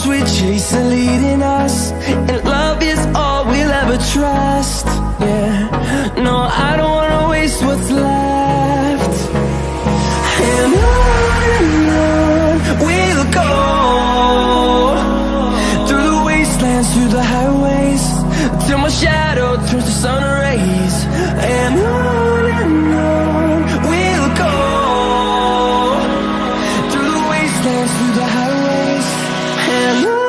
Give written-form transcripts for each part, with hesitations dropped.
storms we chase are leading us, and love is all we'll ever trust. Yeah, no, I don't wanna waste what's left. And on we'll go, through the wastelands, through the highways, till my shadow turns to sun rays. And on we'll go, through the wastelands, through the highways, and on.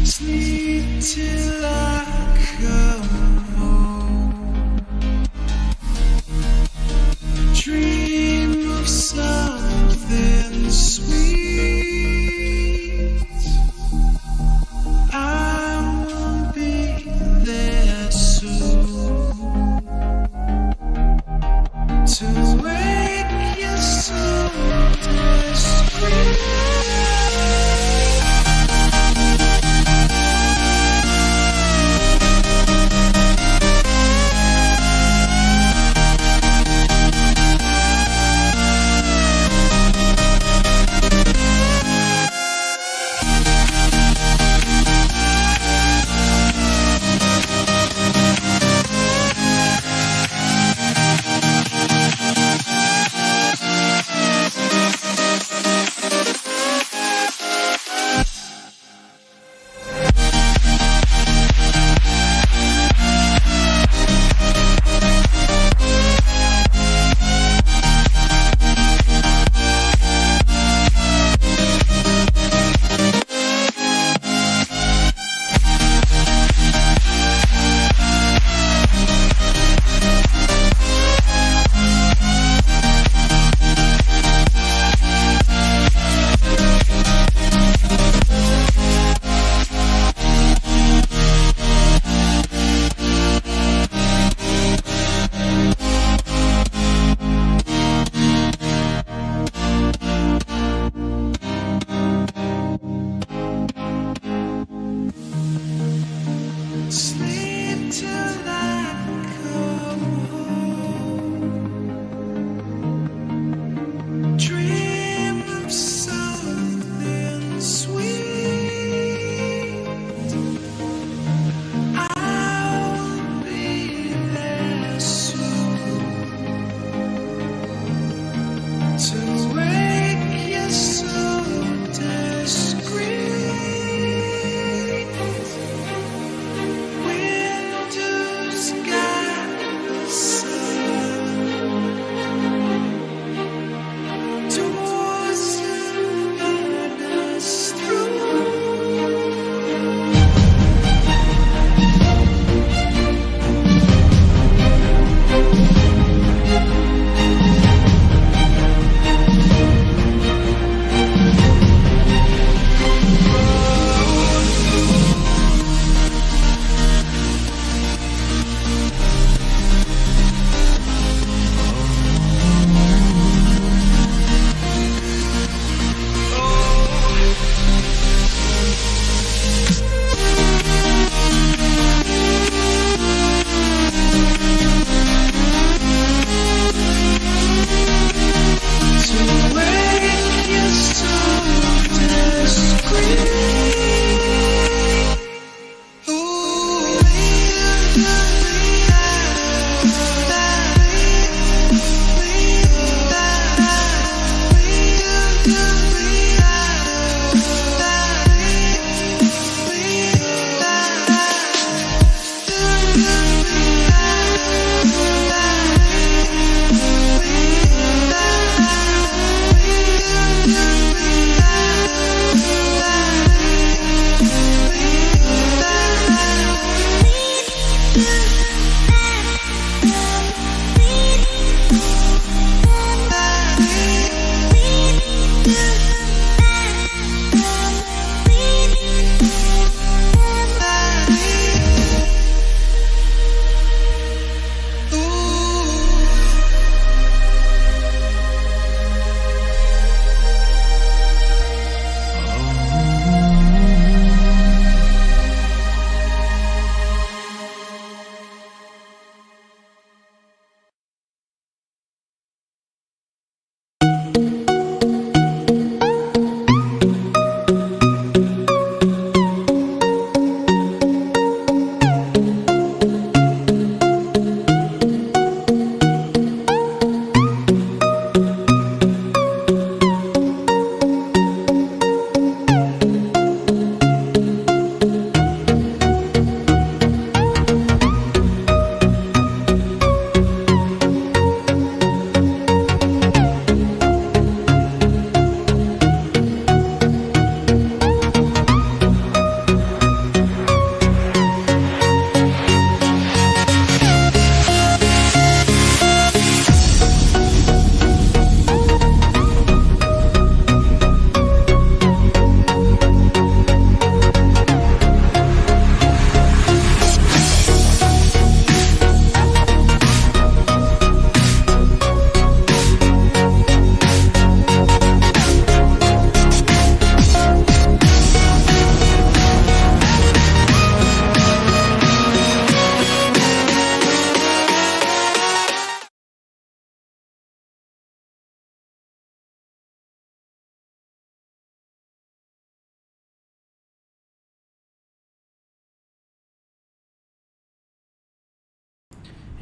Sleep till I come home. Dream of something sweet. I will be there soon to wake your soul to scream.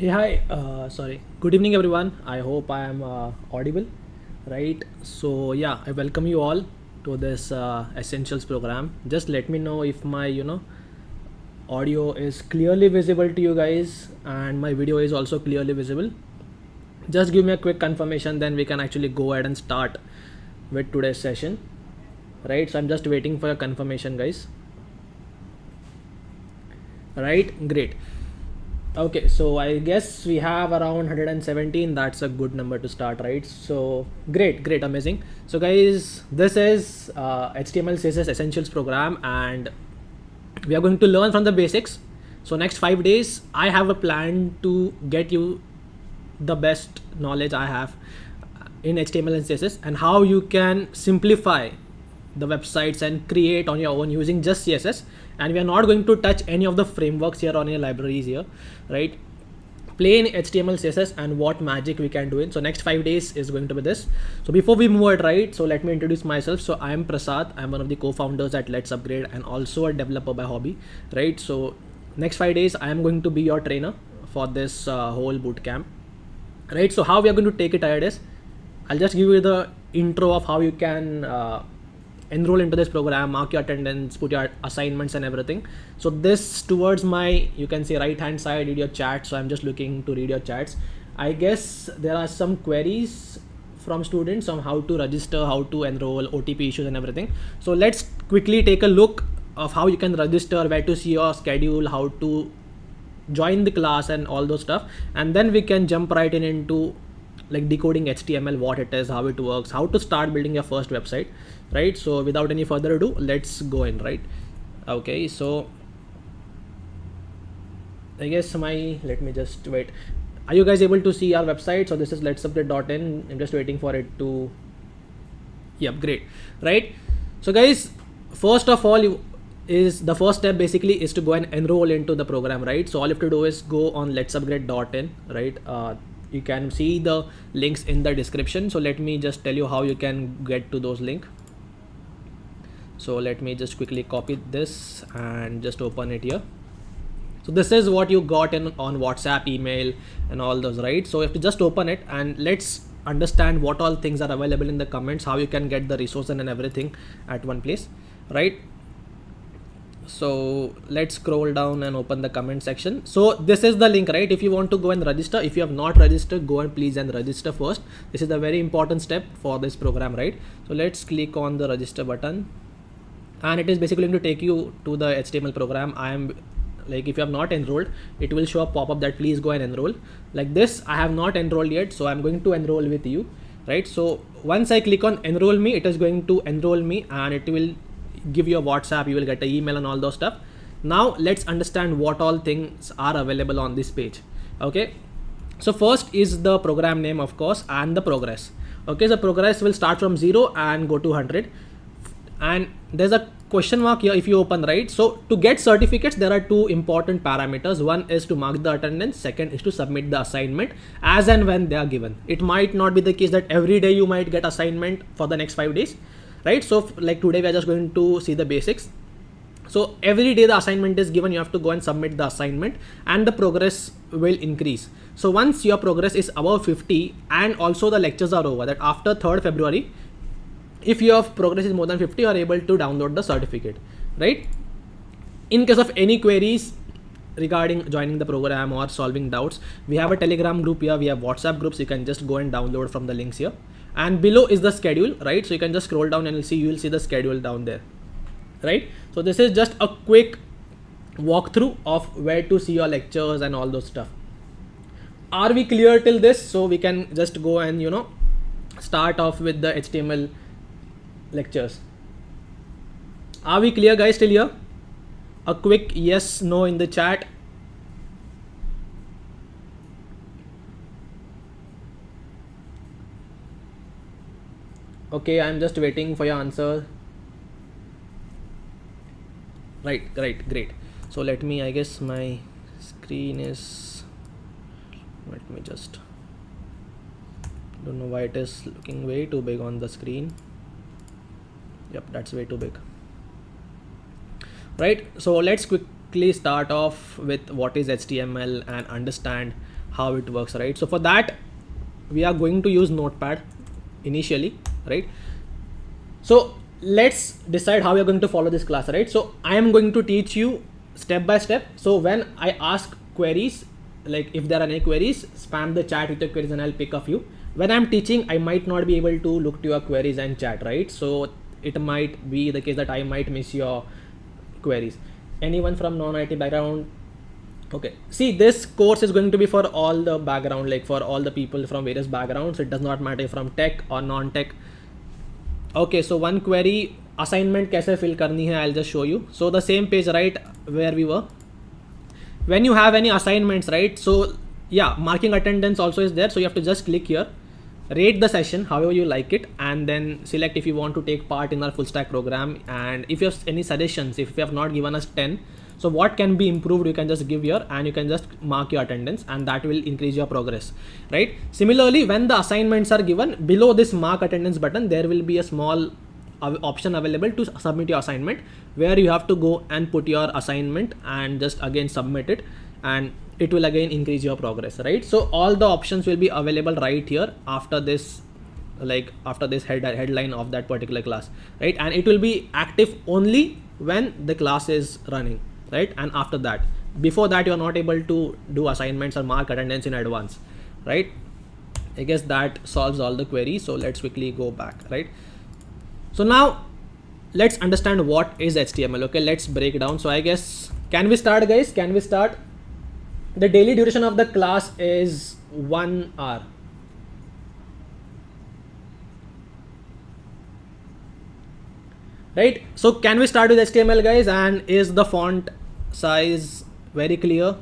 Hey, hi. Sorry. Good evening, everyone. I hope I am audible, right? So yeah, I welcome you all to this essentials program. Just let me know if my audio is clearly visible to you guys and my video is also clearly visible. Just give me a quick confirmation, then we can actually go ahead and start with today's session, right? So I'm just waiting for your confirmation, guys. Right, great. Okay, so I guess we have around 117. That's a good number to start, right? So great, amazing. So guys, this is HTML CSS essentials program, and we are going to learn from the basics. So next 5 days I have a plan to get you the best knowledge I have in HTML and CSS, and how you can simplify the websites and create on your own using just CSS. And we are not going to touch any of the frameworks here or any libraries here, right? Plain HTML CSS and what magic we can do it. So next 5 days is going to be this. So before we move it, right, so let me introduce myself. So I am Prasad. I'm one of the co-founders at LetsUpgrade and also a developer by hobby, right? So next 5 days I am going to be your trainer for this whole bootcamp, right? So how we are going to take it ahead is, I'll just give you the intro of how you can enroll into this program, mark your attendance, put your assignments and everything. So this towards my, you can say, right hand side, read your chat. So I'm just looking to read your chats. I guess there are some queries from students on how to register, how to enroll, OTP issues and everything. So let's quickly take a look of how you can register, where to see your schedule, how to join the class and all those stuff. And then we can jump right into like decoding HTML, what it is, how it works, how to start building your first website, right? So without any further ado, let's go in, right? Okay, so I guess let me just wait. Are you guys able to see our website? So this is letsupgrade.in. I'm just waiting for it to, yep, great, right? So guys, first of all, is the first step basically is to go and enroll into the program, right? So all you have to do is go on letsupgrade.in, right? You can see the links in the description. So let me just tell you how you can get to those links. So let me just quickly copy this and just open it here. So this is what you got on WhatsApp, email and all those, right? So you have to just open it and let's understand what all things are available in the comments, how you can get the resources and everything at one place, right? So let's scroll down and open the comment section. So this is the link, right? If you want to go and register, if you have not registered, go and please and register first. This is a very important step for this program, right? So let's click on the register button and it is basically going to take you to the HTML program. I am like, if you have not enrolled, it will show a pop-up that please go and enroll like this. I have not enrolled yet, so I'm going to enroll with you, right? So once I click on enroll me, it is going to enroll me and it will give you a WhatsApp, you will get an email and all those stuff. Now let's understand what all things are available on this page. Okay, so first is the program name, of course, and the progress. Okay, the progress will start from 0 and go to 100, and there's a question mark here if you open, right? So to get certificates, there are two important parameters. One is to mark the attendance, second is to submit the assignment as and when they are given. It might not be the case that every day you might get assignment for the next 5 days, right? So like today we are just going to see the basics. So every day the assignment is given, you have to go and submit the assignment, and the progress will increase. So once your progress is above 50 and also the lectures are over, that after 3rd February, if your progress is more than 50, you are able to download the certificate, right? In case of any queries regarding joining the program or solving doubts, we have a Telegram group here, we have WhatsApp groups, you can just go and download from the links here. And below is the schedule, right? So you can just scroll down and you will see the schedule down there, right? So this is just a quick walkthrough of where to see your lectures and all those stuff. Are we clear till this? So we can just go and start off with the HTML lectures. Are we clear, guys, till here? A quick yes, no in the chat. Okay, I'm just waiting for your answer. Right, great. So let me, I guess my screen is, let me just, don't know why it is looking way too big on the screen. Yep, that's way too big. Right, so let's quickly start off with what is HTML and understand how it works, right? So for that, we are going to use Notepad initially, right? So let's decide how we are going to follow this class, right? So I am going to teach you step by step. So when I ask queries, like if there are any queries, spam the chat with your queries and I'll pick a few. When I'm teaching, I might not be able to look to your queries and chat, right? So it might be the case that I might miss your queries. Anyone from non-IT background? Okay, see, this course is going to be for all the background, like for all the people from various backgrounds. It does not matter from tech or non-tech. Okay, so one query, assignment कैसे fill करनी है, I'll just show you. So the same page, right, where we were. When you have any assignments, right, so yeah, marking attendance also is there. So you have to just click here, rate the session however you like it, and then select if you want to take part in our full stack program. And if you have any suggestions, if you have not given us 10, so what can be improved, you can just give here and you can just mark your attendance, and that will increase your progress, right? Similarly, when the assignments are given, below this mark attendance button, there will be a small option available to submit your assignment, where you have to go and put your assignment and just again submit it, and it will again increase your progress, right? So all the options will be available right here after this, like after this headline of that particular class, right? And it will be active only when the class is running, right? And after that, before that, you are not able to do assignments or mark attendance in advance, right? I guess that solves all the queries. So let's quickly go back, right? So now let's understand what is HTML. Okay, let's break down. So I guess, can we start, guys? Can we start? The daily duration of the class is 1 hour. Right? So can we start with HTML, guys? And is the font size very clear?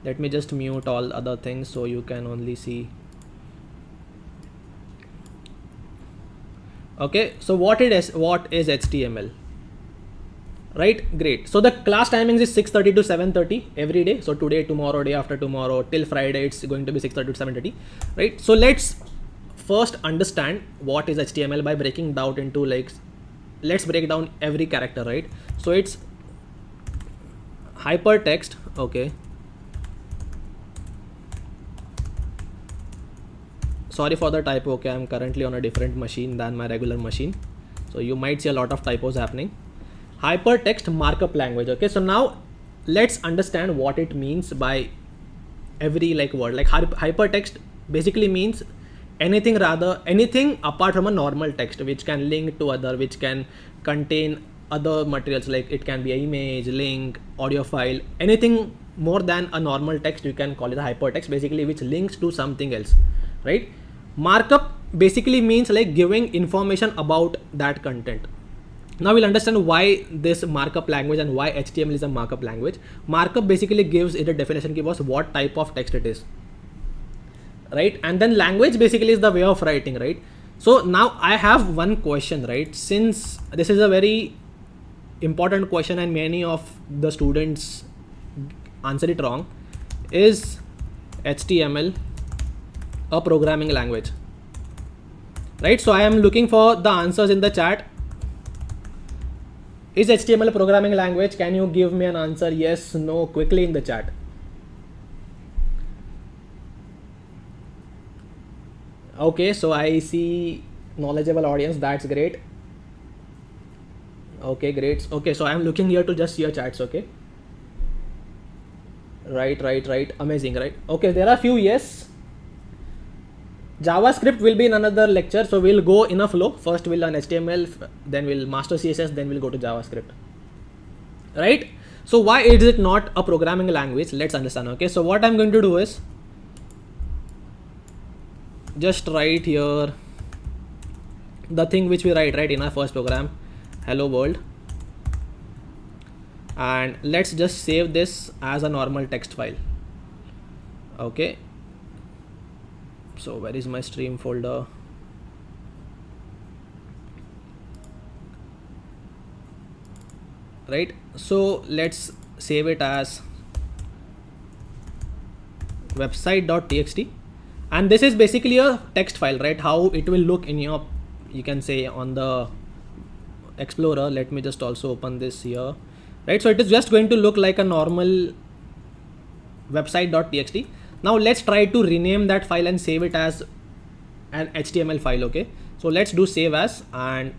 Let me just mute all other things so you can only see. Okay, so what is HTML? Right, great. So the class timings is 6:30 to 7:30 every day. So today, tomorrow, day after tomorrow, till Friday, it's going to be 6:30 to 7:30, right? So let's first understand what is HTML by breaking down into, like, let's break down every character, right? So it's hypertext. Okay, sorry for the typo. Okay, I'm currently on a different machine than my regular machine, so you might see a lot of typos happening. Hypertext markup language. Okay, so now let's understand what it means by every word. Like hypertext basically means anything apart from a normal text, which can link to other, which can contain other materials, like it can be an image, link, audio file, anything more than a normal text, you can call it a hypertext, basically, which links to something else, right? Markup basically means like giving information about that content. Now we'll understand why this markup language and why HTML is a markup language. Markup basically gives it a definition, gives us what type of text it is, right? And then language basically is the way of writing, right? So now I have one question, right? Since this is a very important question and many of the students answer it wrong, is HTML a programming language, right? So I am looking for the answers in the chat. Is HTML a programming language? Can you give me an answer? Yes, no, quickly in the chat. Okay, so I see knowledgeable audience. That's great. Okay, great. Okay, so I'm looking here to just see your chats. Okay. Right. Amazing, right? Okay, there are few yes. JavaScript will be in another lecture, so we'll go in a flow. First we'll learn HTML, then we'll master CSS, then we'll go to JavaScript. Right? So why is it not a programming language? Let's understand. Okay, so what I'm going to do is just write here the thing which we write right in our first program, hello world, and let's just save this as a normal text file. Okay, so where is my stream folder? Right, so let's save it as website.txt, and this is basically a text file, right? How it will look in your, you can say, on the Explorer. Let me just also open this here, right? So it is just going to look like a normal website.txt. Now let's try to rename that file and save it as an HTML file. Okay, so let's do save as, and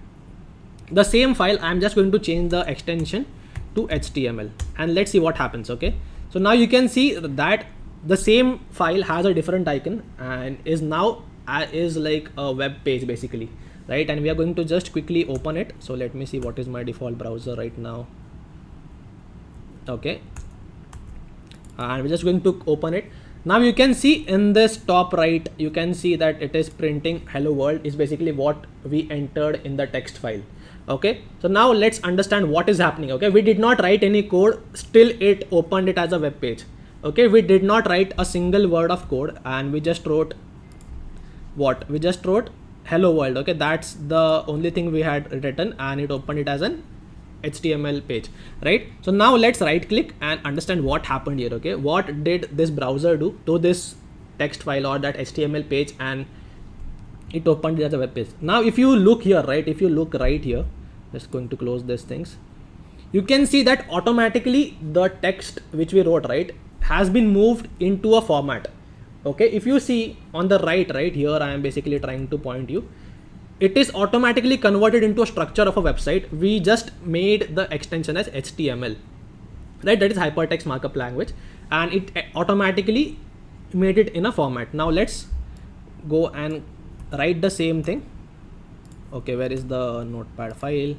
the same file I'm just going to change the extension to HTML, and let's see what happens. Okay, so now you can see that the same file has a different icon and is now is like a web page basically, right? And we are going to just quickly open it. So let me see what is my default browser right now. Okay, and we're just going to open it. Now you can see in this top right, you can see that it is printing hello world is basically what we entered in the text file. Okay, so now let's understand what is happening. Okay, we did not write any code, still it opened it as a web page. Okay, we did not write a single word of code, and we just wrote what? We just wrote hello world. Okay, that's the only thing we had written, and it opened it as an HTML page, right? So now let's right click and understand what happened here. Okay, what did this browser do to this text file or that HTML page, and it opened it as a web page. Now if you look here, right, if you look right here, just going to close these things, you can see that automatically the text which we wrote, right, has been moved into a format. Okay, if you see on the right here, I am basically trying to point you, it is automatically converted into a structure of a website. We just made the extension as HTML, right? That is hypertext markup language, and it automatically made it in a format. Now let's go and write the same thing. Okay, where is the notepad file?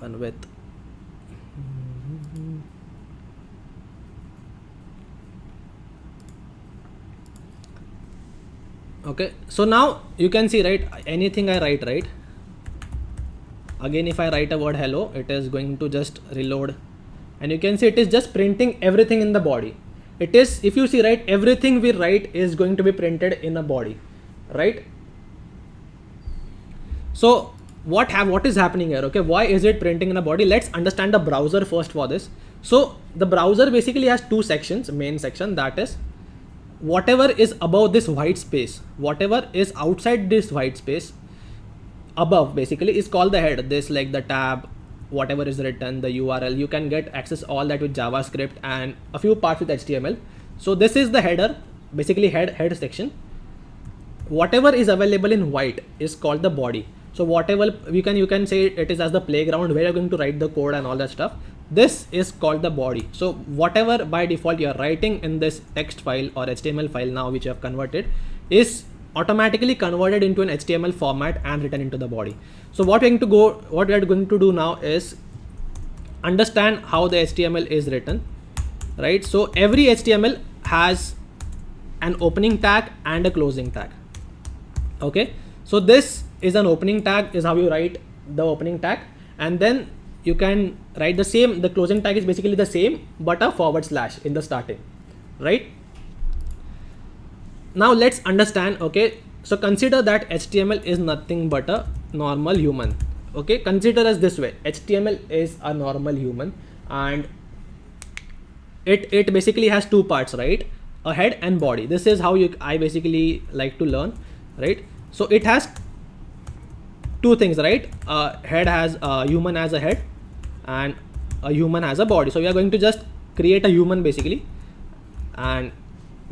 And with okay, so now you can see, right, anything I write, right, again if I write a word hello, it is going to just reload, and you can see it is just printing everything in the body. It is, if you see, right, everything we write is going to be printed in a body, right? So what is happening here? Okay, why is it printing in a body? Let's understand the browser first for this. So the browser basically has two sections. Main section, that is whatever is above this white space, whatever is outside this white space above basically is called the head. This, like the tab, whatever is written, the URL, you can get access all that with JavaScript and a few parts with HTML. So this is the header, basically head section. Whatever is available in white is called the body. So whatever you can say it is as the playground where you're going to write the code and all that stuff. This is called the body. So whatever by default you're writing in this text file or HTML file now which you have converted is automatically converted into an HTML format and written into the body. So what we are going to do now is understand how the HTML is written. right? So every HTML has an opening tag and a closing tag. Okay, so this is an opening tag, is how you write the opening tag, and then you can write the same. The closing tag is basically the same, but a forward slash in the starting, right? Now let's understand. Okay, so consider that HTML is nothing but a normal human. Okay, consider as this way: HTML is a normal human, and it basically has two parts, right? A head and body. This is how I basically like to learn, right? So it has two things, right? Head has a human as a head, and a human has a body. So we are going to just create a human basically, and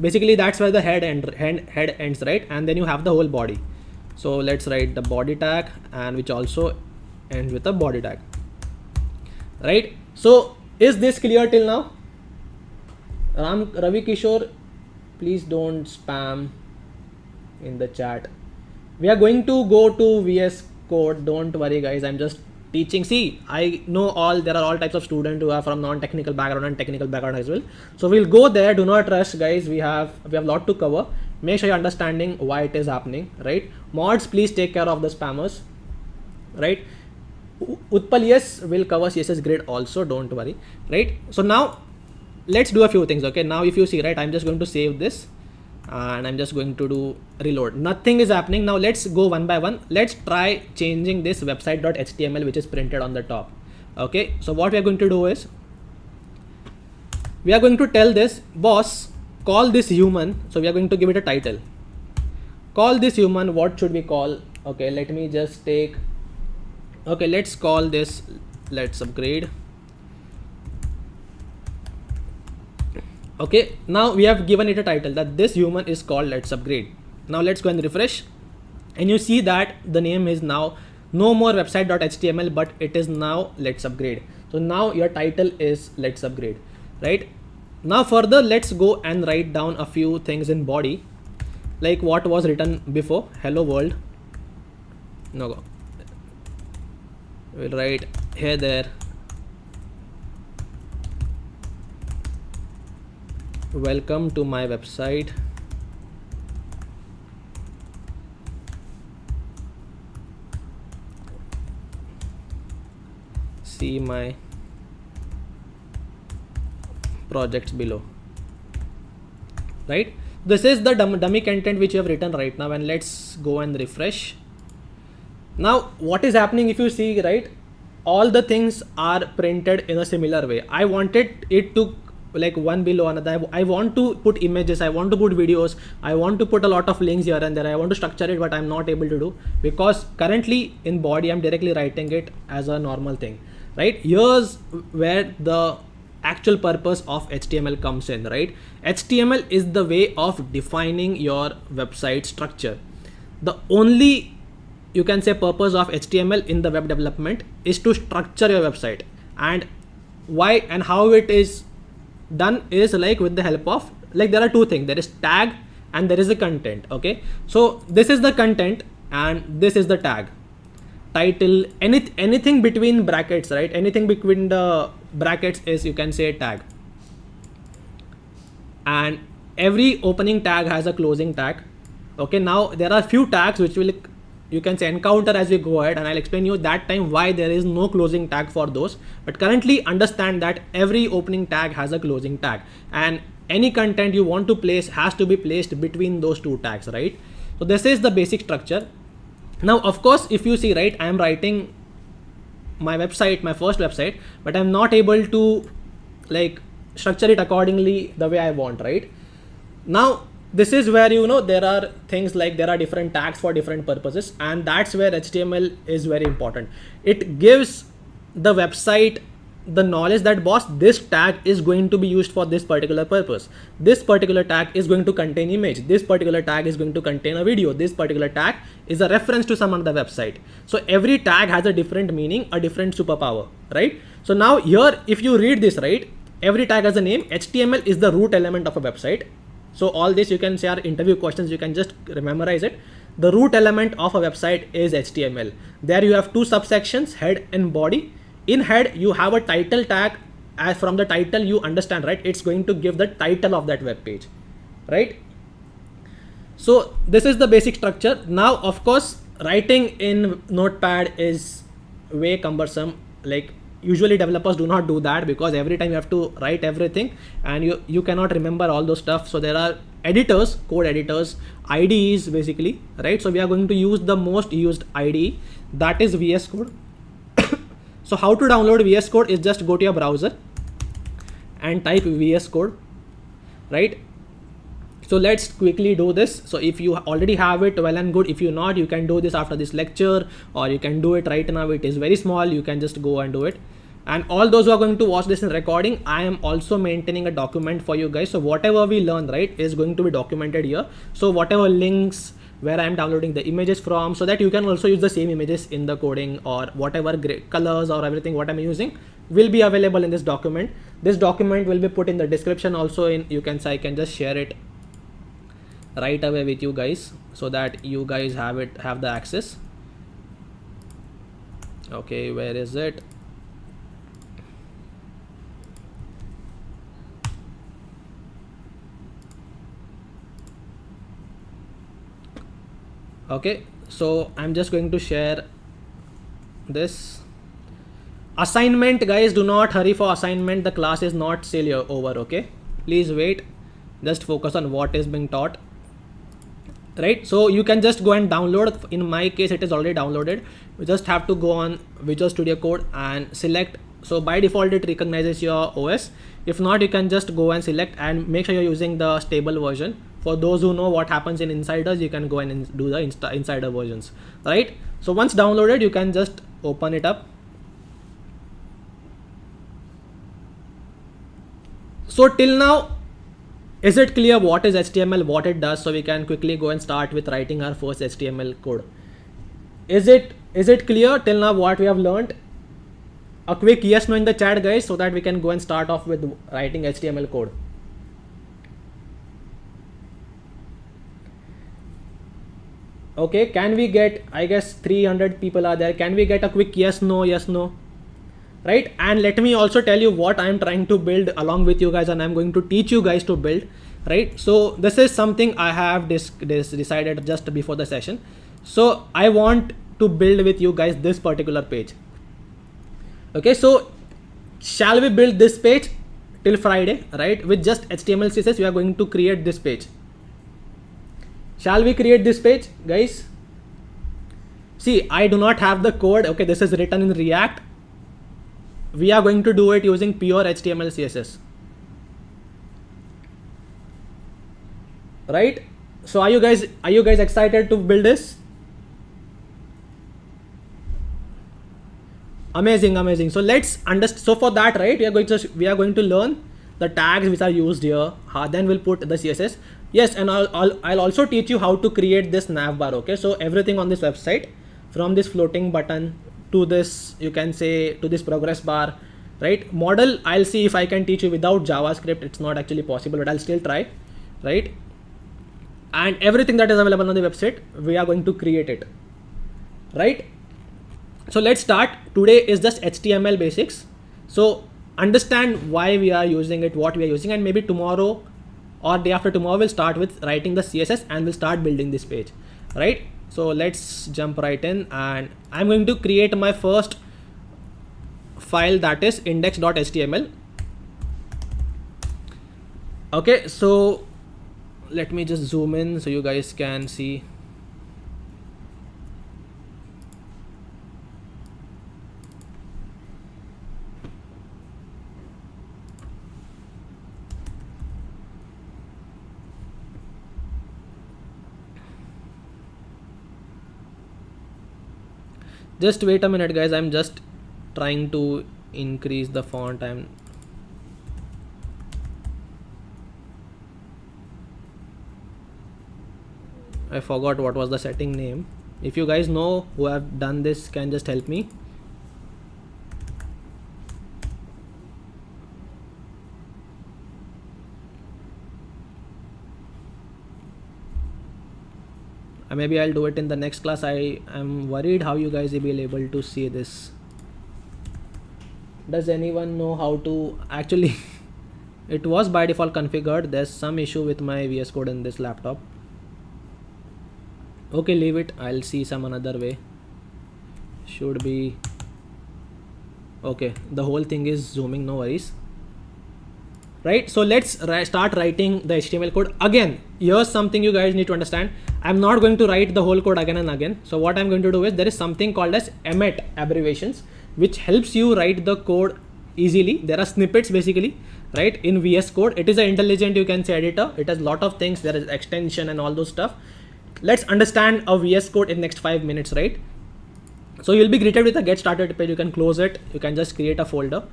basically that's where the head ends, right? And then you have the whole body. So let's write the body tag, and which also ends with a body tag, right? So is this clear till now? Ravi Kishore, please don't spam in the chat. We are going to go to VS Code. Don't worry, guys. I'm just teaching. See, I know there are all types of students who are from non-technical background and technical background as well. So we'll go there. Do not rush, guys. We have a lot to cover. Make sure you're understanding why it is happening, right? Mods, please take care of the spammers, right? Utpal, yes, will cover CSS grid also. Don't worry, right? So now let's do a few things. Okay, now if you see, right, I'm just going to save this, and I'm just going to do reload. Nothing is happening. Now let's go one by one. Let's try changing this website.html which is printed on the top. Okay, so what we are going to do is we are going to tell this boss, call this human. So we are going to give it a title. Call this human. What should we call? Okay, let me just take, okay, let's call this let's upgrade. Okay, now we have given it a title that this human is called Let's Upgrade. Now let's go and refresh, and you see that the name is now no more website.html, but it is now Let's Upgrade. So now your title is Let's Upgrade, right? Now further, let's go and write down a few things in body, like what was written before. Hello world. No, we'll write hey there, welcome to my website. See my projects below, right? This is the dummy content which you have written right now, and let's go and refresh. Now what is happening, if you see, right, all the things are printed in a similar way. I wanted it to like one below another. I want to put images, I want to put videos, I want to put a lot of links here and there. I want to structure it, but I'm not able to do, because currently in body I'm directly writing it as a normal thing, right? Here's where the actual purpose of HTML comes in, right? HTML is the way of defining your website structure. The only, you can say, purpose of HTML in the web development is to structure your website, and why and how it is done is like with the help of, like, there are two things. There is tag and there is the content. Okay, so this is the content and this is the tag. Title, anything between brackets, right? Anything between the brackets is, you can say, tag. And every opening tag has a closing tag. Okay, now there are few tags which will, you can say, encounter as we go ahead, and I'll explain you that time why there is no closing tag for those. But currently understand that every opening tag has a closing tag, and any content you want to place has to be placed between those two tags, right? So this is the basic structure. Now of course, if you see, right, I am writing my website, my first website, but I'm not able to like structure it accordingly the way I want, right? Now this is where, you know, there are things like there are different tags for different purposes, and that's where HTML is very important. It gives the website the knowledge that, boss, this tag is going to be used for this particular purpose. This particular tag is going to contain image. This particular tag is going to contain a video. This particular tag is a reference to some other website. So every tag has a different meaning, a different superpower, right? So now here, if you read this, right, every tag has a name. HTML is the root element of a website. So all this, you can say, are interview questions. You can just memorize it. The root element of a website is HTML. There you have two subsections, head and body. In head, you have a title tag as from the title you understand, right? It's going to give the title of that web page, right? So this is the basic structure. Now, of course, writing in Notepad is way cumbersome. Like usually developers do not do that because every time you have to write everything and you cannot remember all those stuff. So there are editors, code editors, IDEs basically, right? So we are going to use the most used IDE, that is VS Code. So how to download VS Code is just go to your browser and type VS Code, right? So let's quickly do this. So if you already have it, well and good. If you not, you can do this after this lecture, or you can do it right now. It is very small. You can just go and do it. And all those who are going to watch this in recording, I am also maintaining a document for you guys. So whatever we learn, right, is going to be documented here. So whatever links, where I am downloading the images from, so that you can also use the same images in the coding, or whatever colors or everything what I'm using will be available in this document. This document will be put in the description also. In you can say I can just share it right away with you guys so that you guys have the access. Okay, where is it? Okay, so I'm just going to share this assignment. Guys, do not hurry for assignment. The class is not still over. Okay, please wait, just focus on what is being taught, right? So you can just go and download. In my case, it is already downloaded. You just have to go on Visual Studio Code and select. So by default it recognizes your OS. If not, you can just go and select and make sure you're using the stable version. For those who know what happens in insiders, you can go and do the insider versions, right? So once downloaded, you can just open it up. So till now, is it clear what is HTML, what it does? So we can quickly go and start with writing our first HTML code. Is it clear till now what we have learned? A quick yes no in the chat, guys, so that we can go and start off with writing HTML code. Okay, can we get, I guess 300 people are there. Can we get a quick yes no, right? And let me also tell you what I'm trying to build along with you guys, and I'm going to teach you guys to build, right? So this is something I have decided just before the session. So I want to build with you guys this particular page. Okay, so shall we build this page till Friday, right? With just HTML CSS, we are going to create this page. Shall we create this page, guys? See, I do not have the code. Okay, this is written in React. We are going to do it using pure HTML CSS, right? So are you guys excited to build this? Amazing. So let's understand. So for that, right, we are going to learn the tags which are used here. Then we'll put the CSS. Yes, and I'll also teach you how to create this navbar. Okay, so everything on this website, from this floating button to this, you can say, to this progress bar, right? Model, I'll see if I can teach you without JavaScript. It's not actually possible, but I'll still try, right? And everything that is available on the website, we are going to create it, right? So let's start. Today is just HTML basics. So understand why we are using it, what we are using, and maybe tomorrow or day after tomorrow we'll start with writing the CSS and we'll start building this page, right? So let's jump right in, and I'm going to create my first file, that is index.html. Okay, so let me just zoom in so you guys can see. Just wait a minute, guys. I'm just trying to increase the font. I forgot what was the setting name. If you guys know who have done this, can just help me. Maybe I'll do it in the next class. I am worried how you guys will be able to see this. Does anyone know how to actually it was by default configured. There's some issue with my VS Code in this laptop. Okay, leave it. I'll see some another way. Should be okay. The whole thing is zooming, no worries. Right, so let's start writing the HTML code again. Here's something you guys need to understand. I'm not going to write the whole code again and again. So what I'm going to do is there is something called as emmet abbreviations, which helps you write the code easily. There are snippets basically, right, in VS Code. It is an intelligent, you can say, editor. It has a lot of things. There is extension and all those stuff. Let's understand a VS Code in next 5 minutes, right? So you'll be greeted with a get started page. You can close it. You can just create a folder.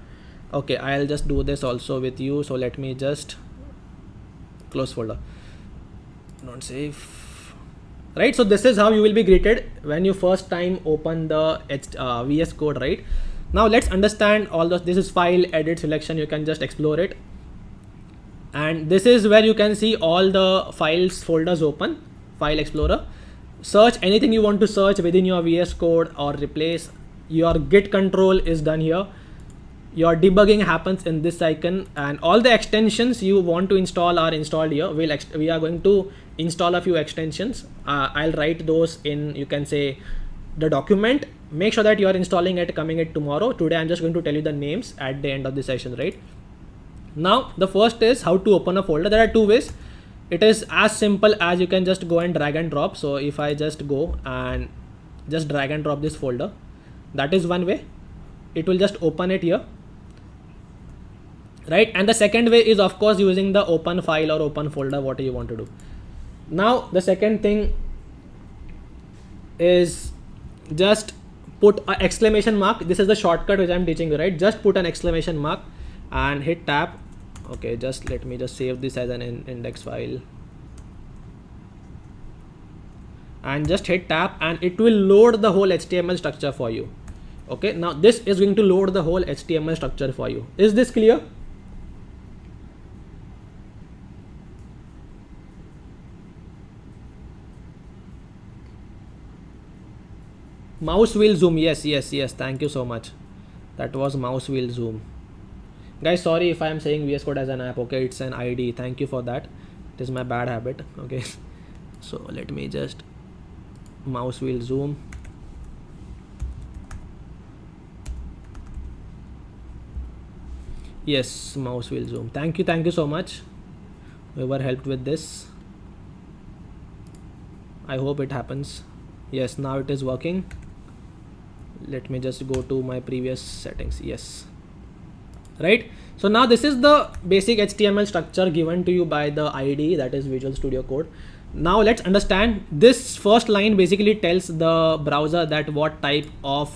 Okay, I'll just do this also with you. So let me just close folder. Don't save. Right, so this is how you will be greeted when you first time open the VS Code, right? Now let's understand all those. This is file, edit, selection. You can just explore it. And this is where you can see all the files folders open, file explorer. Search anything you want to search within your VS Code or replace. Your git control is done here. Your debugging happens in this icon, and all the extensions you want to install are installed here. We are going to install a few extensions. I'll write those in, you can say, the document. Make sure that you are installing it, coming it tomorrow. Today I'm just going to tell you the names at the end of the session, right? Now the first is how to open a folder. There are two ways. It is as simple as you can just go and drag and drop. So if I just go and just drag and drop this folder, that is one way. It will just open it here. Right, and the second way is of course using the open file or open folder, whatever you want to do. Now the second thing is just put an exclamation mark. This is the shortcut which I'm teaching you, right? Just put an exclamation mark and hit tab. Okay, just let me just save this as an index file and just hit tab, and it will load the whole HTML structure for you. Okay, now this is going to load the whole HTML structure for you. Is this clear? Mouse wheel zoom. Yes. Thank you so much. That was mouse wheel zoom. Guys, sorry if I am saying VS Code as an app. Okay, it's an ID. Thank you for that. It is my bad habit. Okay. So let me just mouse wheel zoom. Yes, mouse wheel zoom. Thank you so much. Whoever helped with this. I hope it happens. Yes, now it is working. Let me just go to my previous settings. Yes. Right. So now this is the basic HTML structure given to you by the IDE, that is Visual Studio Code. Now let's understand. This first line basically tells the browser that what type of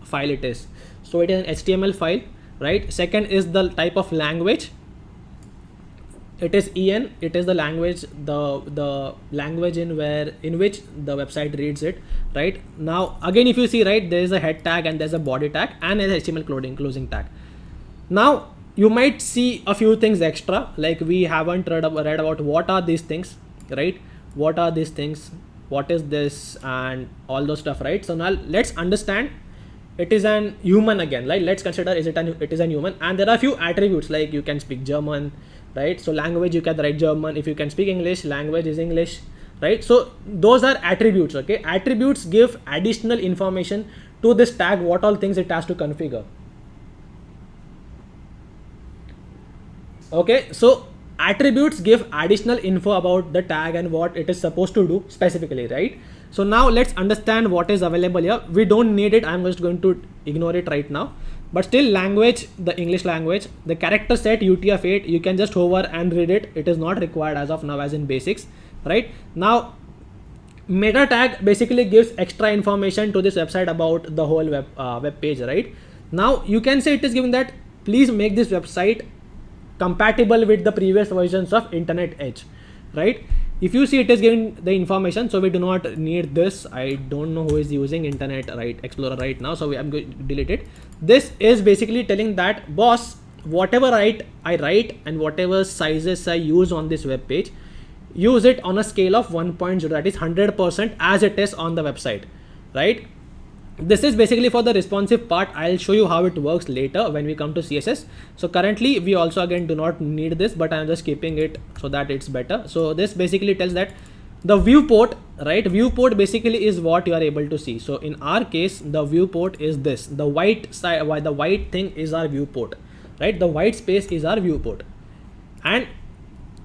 file it is. So it is an HTML file, right? Second is the type of language. It is EN. It is the language, the language in which the website reads it, right? Now again, if you see, right, there is a head tag and there's a body tag and an HTML closing tag. Now you might see a few things extra, like we haven't read about what are these things, right? What are these things? What is this? And all those stuff, right? So now let's understand. It is an human again, right? Let's consider it is an human, and there are a few attributes, like you can speak German, right? So language, you can write German. If you can speak English, language is English, right? So those are attributes. Okay, attributes give additional information to this tag, what all things it has to configure. Okay, so attributes give additional info about the tag and what it is supposed to do specifically, right? So now let's understand what is available here. We don't need it. I'm just going to ignore it right now. But still, language, the English language, the character set UTF-8, you can just hover and read it. It is not required as of now, as in basics, right? Now, meta tag basically gives extra information to this website about the whole web page, right? Now you can say it is giving that please make this website compatible with the previous versions of Internet Edge, right? If you see, it is giving the information, so we do not need this. I don't know who is using Internet Explorer right now, so I'm going to delete it. This is basically telling that, boss, whatever I write and whatever sizes I use on this web page, use it on a scale of 1.0, that is 100% as it is on the website, right? This is basically for the responsive part. I'll show you how it works later when we come to CSS. So currently we also again do not need this, but I'm just keeping it so that it's better. So this basically tells that the viewport, right? Viewport basically is what you are able to see. So in our case, the viewport is this. The white side, the white thing is our viewport, right? The white space is our viewport, and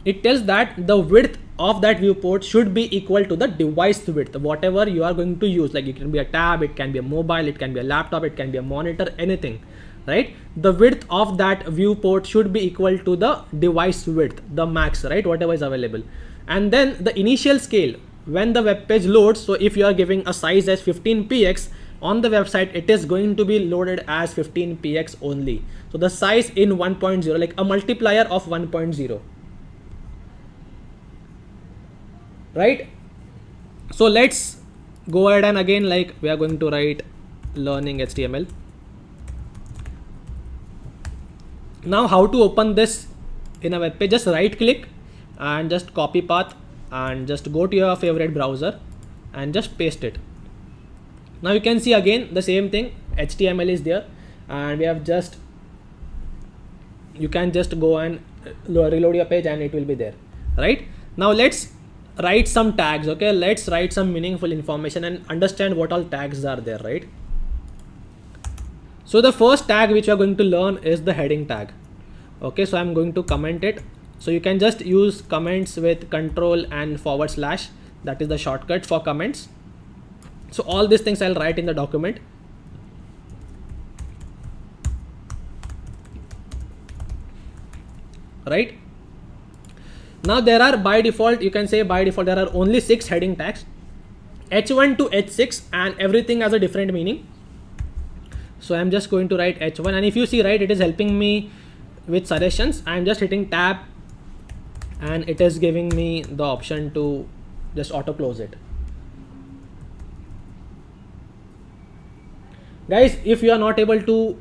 it tells that the width of that viewport should be equal to the device width, whatever you are going to use. Like it can be a tab, it can be a mobile, it can be a laptop, it can be a monitor, anything, right? The width of that viewport should be equal to the device width, the max, right? Whatever is available. And then the initial scale when the web page loads. So if you are giving a size as 15px on the website, it is going to be loaded as 15px only. So the size in 1.0, like a multiplier of 1.0. Right? So let's go ahead and again, like we are going to write learning HTML. Now how to open this in a web page? Just right click and just copy path and just go to your favorite browser and just paste it. Now you can see again the same thing, HTML is there, and we have just, you can just go and reload your page and it will be there, right? Now let's write some tags. Okay, let's write some meaningful information and understand what all tags are there, right? So the first tag which we are going to learn is the heading tag. Okay, so I'm going to comment it. So you can just use comments with control and /, that is the shortcut for comments. So all these things I'll write in the document. Right? Now there are by default, you can say by default there are only 6 heading tags, h1 to h6, and everything has a different meaning. So I'm just going to write h1, and if you see, right, it is helping me with suggestions. I'm just hitting tab and it is giving me the option to just auto close it. Guys, if you are not able to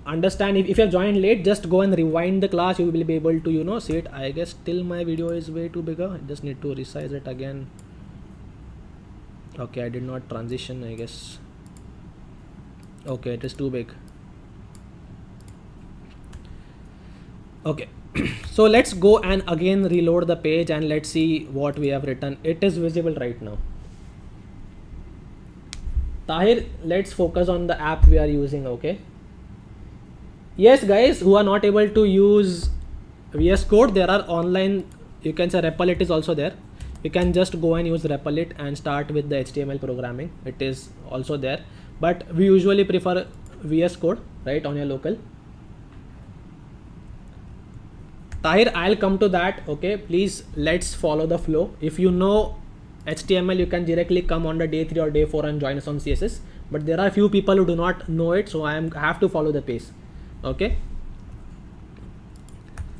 understand, if you have joined late, just go and rewind the class. You will be able to see it. I guess still my video is way too bigger. I just need to resize it again. Okay, I did not transition, I guess. Okay, it is too big. Okay, so let's go and again reload the page and let's see what we have written. It is visible right now. Tahir, let's focus on the app we are using. Okay, yes guys, who are not able to use VS Code, there are online, you can say Replit is also there. You can just go and use Replit and start with the HTML programming. It is also there, but we usually prefer VS Code, right, on your local. Tahir, I'll come to that. Okay, please let's follow the flow. If you know HTML, you can directly come on the day 3 or day 4 and join us on CSS, but there are few people who do not know it, so I have to follow the pace. Okay,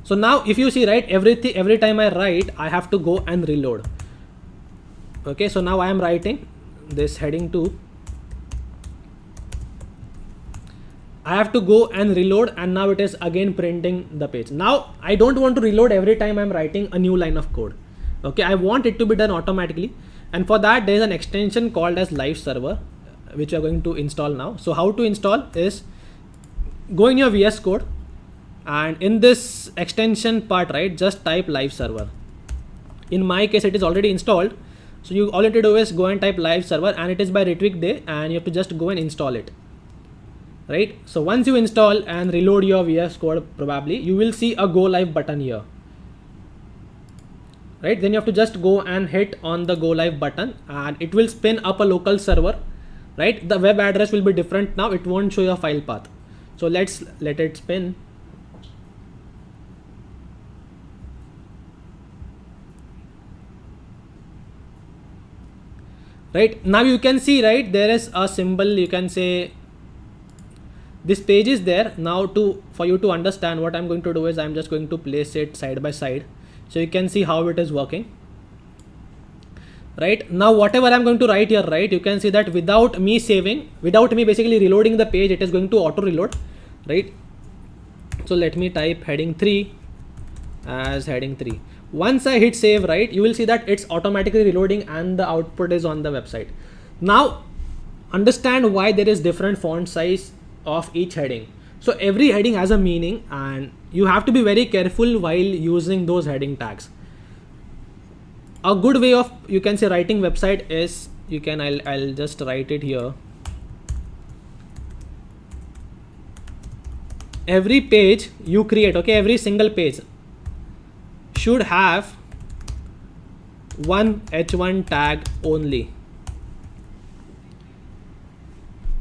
so now if you see, right, every time I write, I have to go and reload. Okay, so now I am writing this heading 2. I have to go and reload, and now it is again printing the page. Now I don't want to reload every time I'm writing a new line of code. Okay, I want it to be done automatically, and for that there is an extension called as live server, which we are going to install now. So how to install is, go in your VS Code and in this extension part, right, just type live server. In my case it is already installed, so you all you have to do is go and type live server, and it is by Ritwik Day, and you have to just go and install it. Right, so once you install and reload your VS Code, probably you will see a go live button here. Right, then you have to just go and hit on the go live button and it will spin up a local server. Right, the web address will be different now, it won't show your file path. So let's let it spin. Right, now you can see, right, there is a symbol, you can say this page is there. Now for you to understand, what I'm going to do is I'm just going to place it side by side so you can see how it is working. Right, now whatever I'm going to write here, right, you can see that without me basically reloading the page, it is going to auto reload. Right, so let me type heading 3 as heading 3. Once I hit save, right, you will see that it's automatically reloading and the output is on the website. Now understand why there is different font size of each heading. So every heading has a meaning, and you have to be very careful while using those heading tags. A good way of, you can say, writing website is, you can, I'll just write it here. Every page you create, okay, every single page should have one h1 tag only.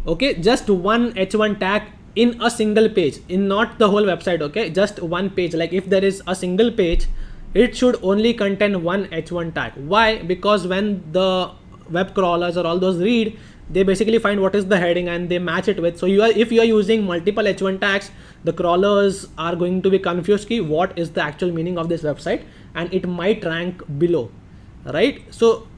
Okay, just one h1 tag in a single page, in not the whole website. Okay, just one page. Like if there is a single page, it should only contain one h1 tag. Why? Because when the web crawlers or all those read, they basically find what is the heading and they match it with. So if you are using multiple h1 tags, the crawlers are going to be confused ki what is the actual meaning of this website, and it might rank below, right? So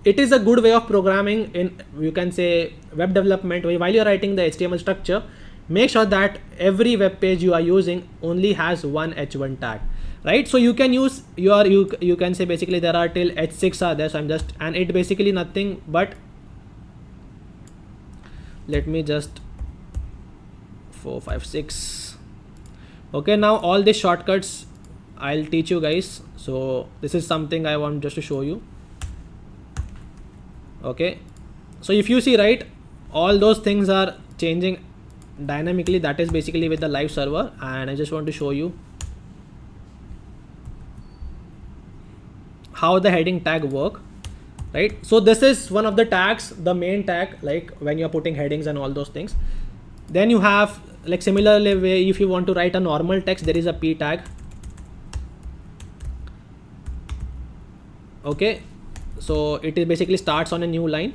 it is a good way of programming in, you can say, web development. While you're writing the HTML structure, make sure that every web page you are using only has one h1 tag, right? So you can use your, you can say basically there are till h6 are there. So I'm just, and it basically nothing but, let me just 4, 5, 6. Okay, now all these shortcuts I'll teach you guys. So this is something I want just to show you. Okay, so if you see, right, all those things are changing dynamically. That is basically with the live server, and I just want to show you how the heading tag work, right? So this is one of the tags, the main tag, like when you're putting headings and all those things. Then you have, like, similarly way, if you want to write a normal text, there is a p tag. Okay, so it is basically starts on a new line.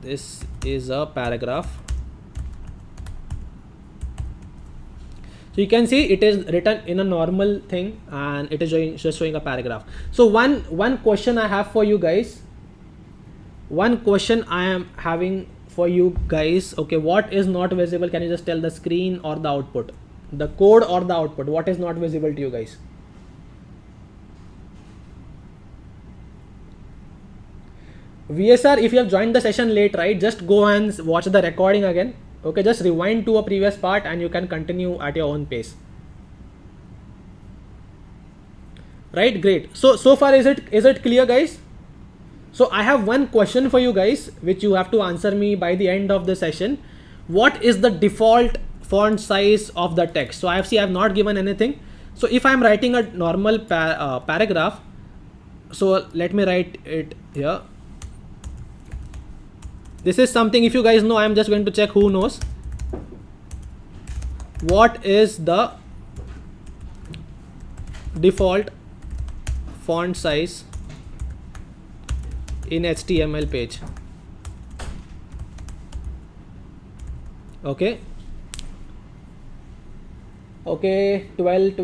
This is a paragraph. So you can see it is written in a normal thing, and it is just showing a paragraph. So one question I have for you guys, one question I am having for you guys. Okay, what is not visible? Can you just tell the screen or the output, the code or the output? What is not visible to you guys? VSR, if you have joined the session late, right, just go and watch the recording again. Okay, just rewind to a previous part and you can continue at your own pace. Right, great. So far is it clear, guys? So I have one question for you guys, which you have to answer me by the end of the session. What is the default font size of the text? So I have not given anything. So if I'm writing a normal paragraph, so let me write it here. This is something, if you guys know, I'm just going to check who knows. What is the default font size in HTML page? Okay. Okay, 12.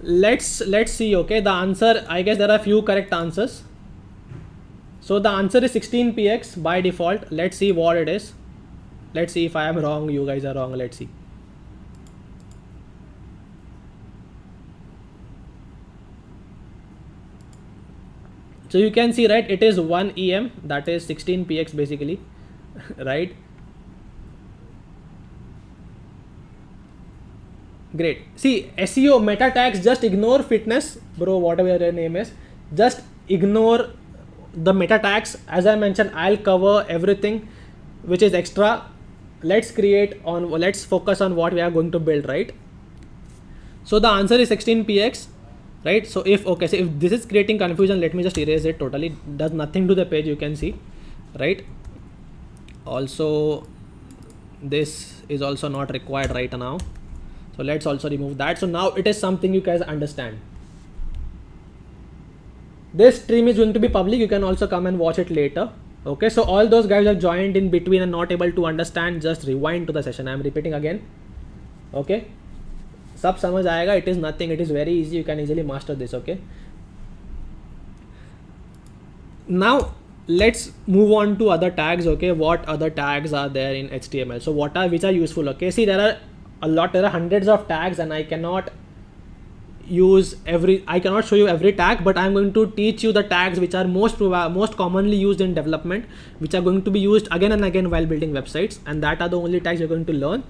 Let's see. Okay, the answer, I guess there are few correct answers. So the answer is 16px by default. Let's see what it is. Let's see if I am wrong, you guys are wrong. Let's see. So you can see, right, it is 1 EM, that is 16px basically, right? Great. See, SEO meta tags, just ignore fitness, bro, whatever your name is. Just ignore the meta tags. As I mentioned, I'll cover everything which is extra. Let's focus on what we are going to build, right? So the answer is 16px, right? So if this is creating confusion, let me just erase it totally. It does nothing to the page, you can see, right? Also, this is also not required right now. So let's also remove that. So now it is something you guys understand. This stream is going to be public. You can also come and watch it later. Okay, so all those guys have joined in between and not able to understand, just rewind to the session. I am repeating again. Okay, sab samajh aayega. It is nothing. It is very easy. You can easily master this. Okay. Now let's move on to other tags. Okay, what other tags are there in HTML? So which are useful? Okay, see, there are hundreds of tags, and I cannot, I cannot show you every tag, but I'm going to teach you the tags which are most commonly used in development, which are going to be used again and again while building websites, and that are the only tags you're going to learn.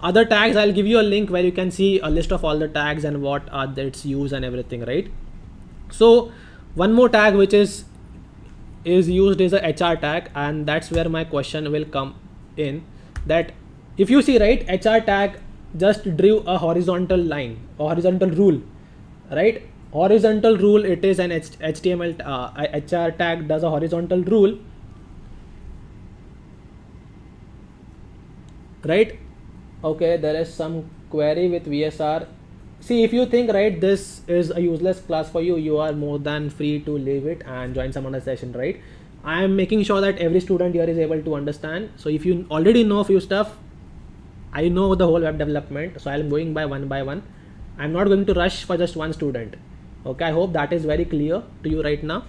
Other tags, I'll give you a link where you can see a list of all the tags and what are its use and everything, right? So one more tag which is used is a HR tag, and that's where my question will come in. That if you see, right, HR tag just drew a horizontal line, a horizontal rule, right? Horizontal rule, it is an HTML HR tag does a horizontal rule, right? Okay, there is some query with VSR. See, if you think, right, this is a useless class for you, you are more than free to leave it and join some other session, right? I am making sure that every student here is able to understand. So if you already know a few stuff, I know the whole web development, so I'm going by one. I'm not going to rush for just one student. Okay, I hope that is very clear to you right now,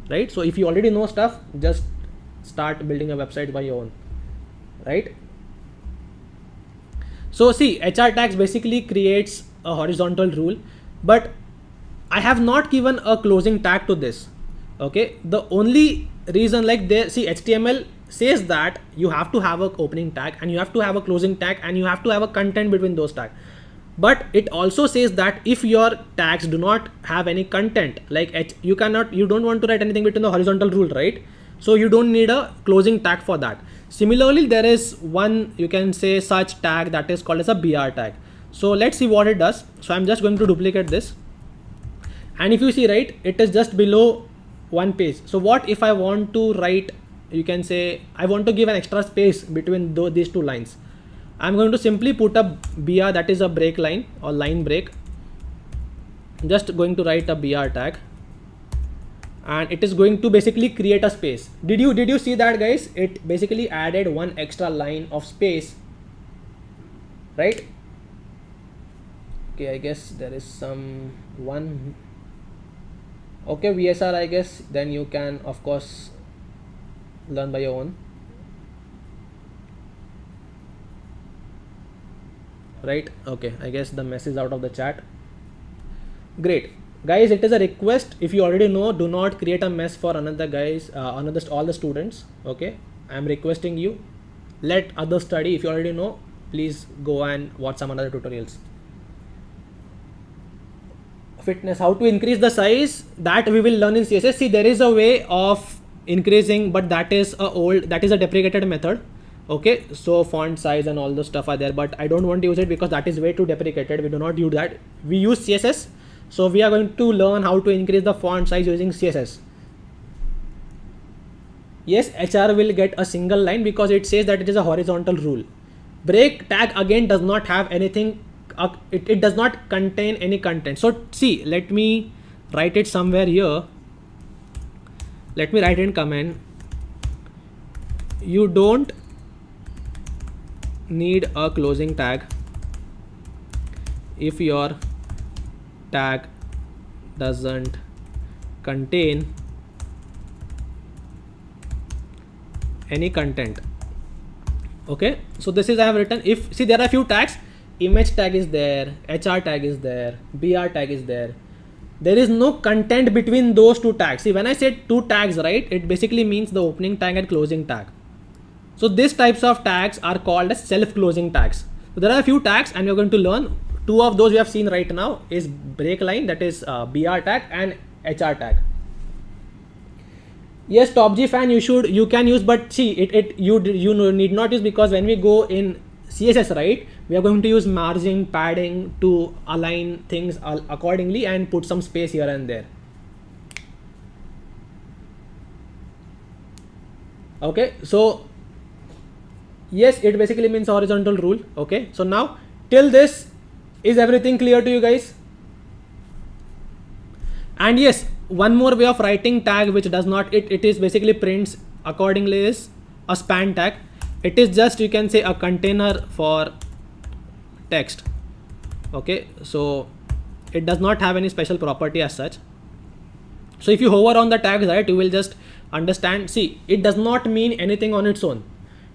right? So if you already know stuff, just start building a website by your own, right? So see, HR tags basically creates a horizontal rule, but I have not given a closing tag to this. Okay, the only reason, like, there, see, HTML says that you have to have an opening tag and you have to have a closing tag and you have to have a content between those tags. But it also says that if your tags do not have any content, like you don't want to write anything between the horizontal rule, right? So you don't need a closing tag for that. Similarly, there is one, you can say, such tag that is called as a BR tag. So let's see what it does. So I'm just going to duplicate this, and if you see, right, it is just below one page. So what if I want to write, you can say, I want to give an extra space between these two lines. I'm going to simply put a BR, that is a break line or line break. Just going to write a BR tag, and it is going to basically create a space. Did you see that, guys? It basically added one extra line of space, right? Okay, I guess there is some one. Okay, VSR, I guess then you can of course learn by your own, right? Okay, I guess the mess is out of the chat. Great, guys, it is a request. If you already know, do not create a mess for another guys, all the students. Okay, I am requesting you, let others study. If you already know, please go and watch some other tutorials. Fitness, how to increase the size, that we will learn in CSS. See, there is a way of increasing, but that is a deprecated method. Okay, so font size and all the stuff are there, but I don't want to use it because that is way too deprecated. We do not use that. We use CSS. So we are going to learn how to increase the font size using CSS. Yes, HR will get a single line because it says that it is a horizontal rule. Break tag again does not have anything. It does not contain any content. So see, let me write it somewhere here. Let me write in comment. You don't need a closing tag if your tag doesn't contain any content. Okay, so this is I have written. If see, there are a few tags. Image tag is there, HR tag is there, BR tag is there. There is no content between those two tags. See, when I said two tags, right, it basically means the opening tag and closing tag. So these types of tags are called as self-closing tags. So there are a few tags, and we're going to learn. Two of those we have seen right now is break line, that is BR tag, and HR tag. Yes, Top G fan, you can use, but see, you need not use, because when we go in CSS, right, we are going to use margin, padding to align things accordingly and put some space here and there. Okay, so yes, it basically means horizontal rule. Okay, so now till this, is everything clear to you guys? And yes, one more way of writing tag which does not, it is basically prints accordingly, is a span tag. It is just, you can say, a container for text. Okay, so it does not have any special property as such. So if you hover on the tags, right, you will just understand. See, it does not mean anything on its own.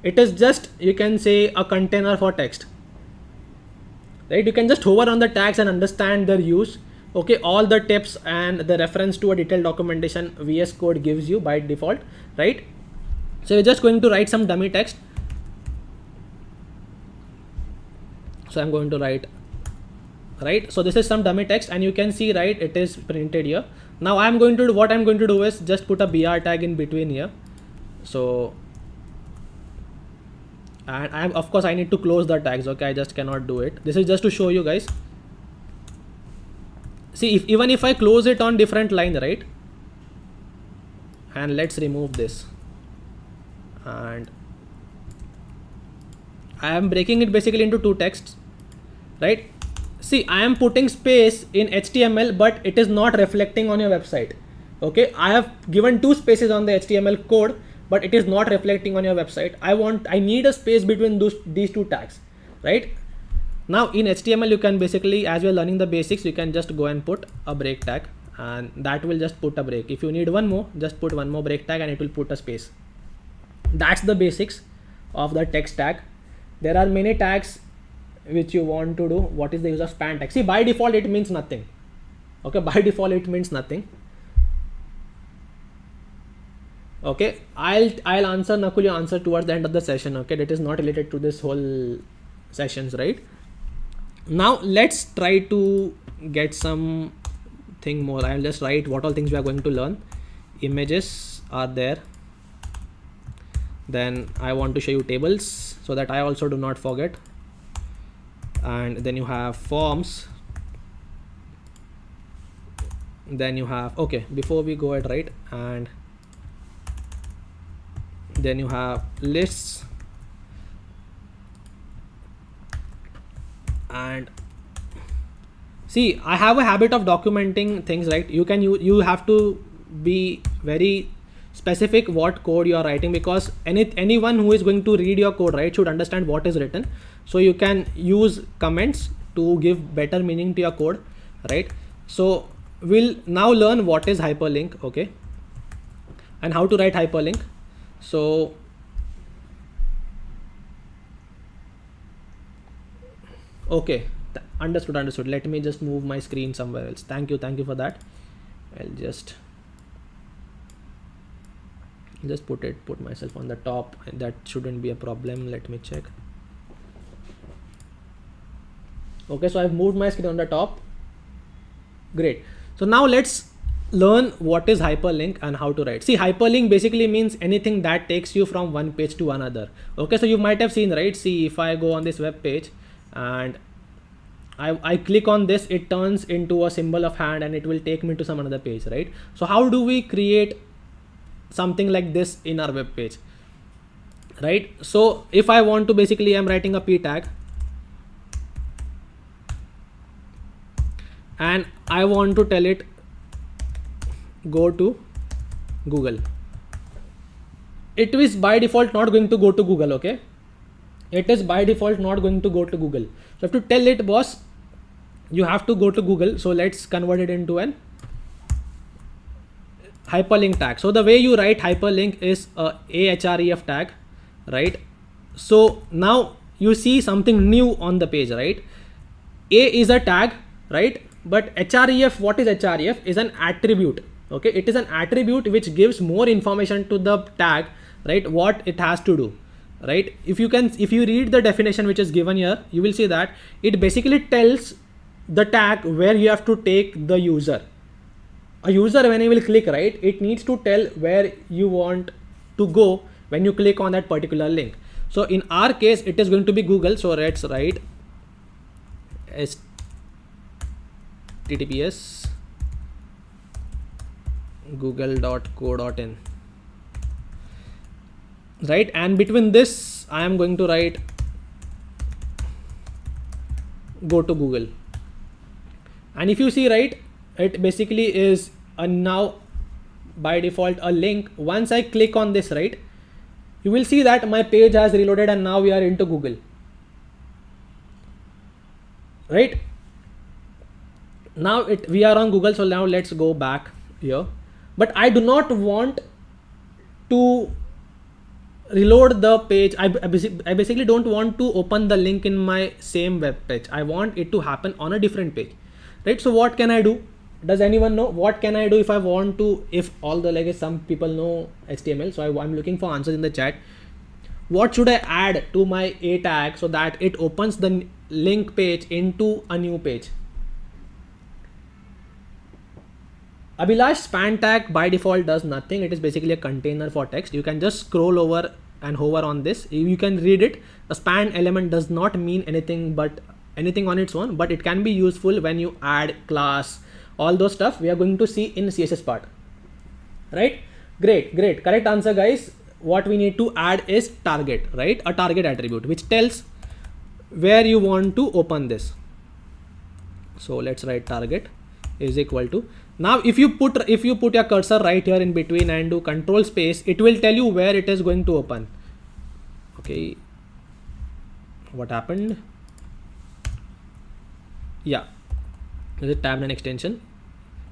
It is just, you can say, a container for text, right? You can just hover on the tags and understand their use. Okay, all the tips and the reference to a detailed documentation VS Code gives you by default, right? So we're just going to write some dummy text. So I'm going to write, right? So this is some dummy text, and you can see, right, it is printed here. Now what I'm going to do is just put a BR tag in between here. So, and of course I need to close the tags. Okay, I just cannot do it. This is just to show you guys. See, even if I close it on different line, right? And let's remove this. And I am breaking it basically into two texts, right? See, I am putting space in HTML, but it is not reflecting on your website. Okay, I have given two spaces on the HTML code, but it is not reflecting on your website. I need a space between these two tags, right? Now in HTML, you can basically, as you're learning the basics, you can just go and put a break tag, and that will just put a break. If you need one more, just put one more break tag and it will put a space. That's the basics of the text tag. There are many tags which you want to do. What is the use of span tag? See, by default it means nothing. Okay, by default it means nothing. Okay, I'll answer Nakul your answer towards the end of the session. Okay, that is not related to this whole sessions, right? Now let's try to get something more. I'll just write what all things we are going to learn. Images are there. Then I want to show you tables so that I also do not forget. And then you have forms. Then you have, okay, before we go ahead, right? And then you have lists. And see, I have a habit of documenting things, right? You have to be very specific what code you are writing, because anyone who is going to read your code, right, should understand what is written. So you can use comments to give better meaning to your code, right? So we'll now learn what is hyperlink, okay, and how to write hyperlink. So okay, understood. Let me just move my screen somewhere else. Thank you for that. I'll just put myself on the top, and that shouldn't be a problem. Let me check. Okay, so I've moved my screen on the top. Great. So now let's learn what is hyperlink and how to write. See, hyperlink basically means anything that takes you from one page to another. Okay, so you might have seen, right? See, if I go on this web page and I click on this, it turns into a symbol of hand and it will take me to some another page, right? So how do we create something like this in our web page, right? So if I want to, basically I'm writing a p tag and I want to tell it go to Google. It is by default not going to go to Google, okay? It is by default not going to go to Google. So I have to tell it, boss, you have to go to Google. So let's convert it into an hyperlink tag. So the way you write hyperlink is a href tag, right? So now you see something new on the page, right? A is a tag, right? But href, what is href? Is an attribute. Okay, it is an attribute which gives more information to the tag, right? What it has to do, right? If you read the definition which is given here, you will see that it basically tells the tag where you have to take the user. A user, when he will click, right, it needs to tell where you want to go when you click on that particular link. So in our case, it is going to be Google. So let's write https google.co.in, right? And between this, I am going to write go to Google. And if you see, right, it basically is a now by default a link. Once I click on this, right, you will see that my page has reloaded and now we are into Google, right? Now we are on Google. So now let's go back here, but I do not want to reload the page. I basically don't want to open the link in my same web page. I want it to happen on a different page. right? So what can I do? Does anyone know what can I do if I want to, if all the like some people know HTML, so I'm looking for answers in the chat. What should I add to my A tag so that it opens the link page into a new page? Abhilash, span tag by default does nothing. It is basically a container for text. You can just scroll over and hover on this. You can read it. The span element does not mean anything on its own, but it can be useful when you add class, all those stuff we are going to see in CSS part, right? Great. Correct answer, guys. What we need to add is target, right? A target attribute which tells where you want to open this. So let's write target is equal to, now if you put your cursor right here in between and do control space, it will tell you where it is going to open. Okay, what happened? Yeah, is it tab and extension?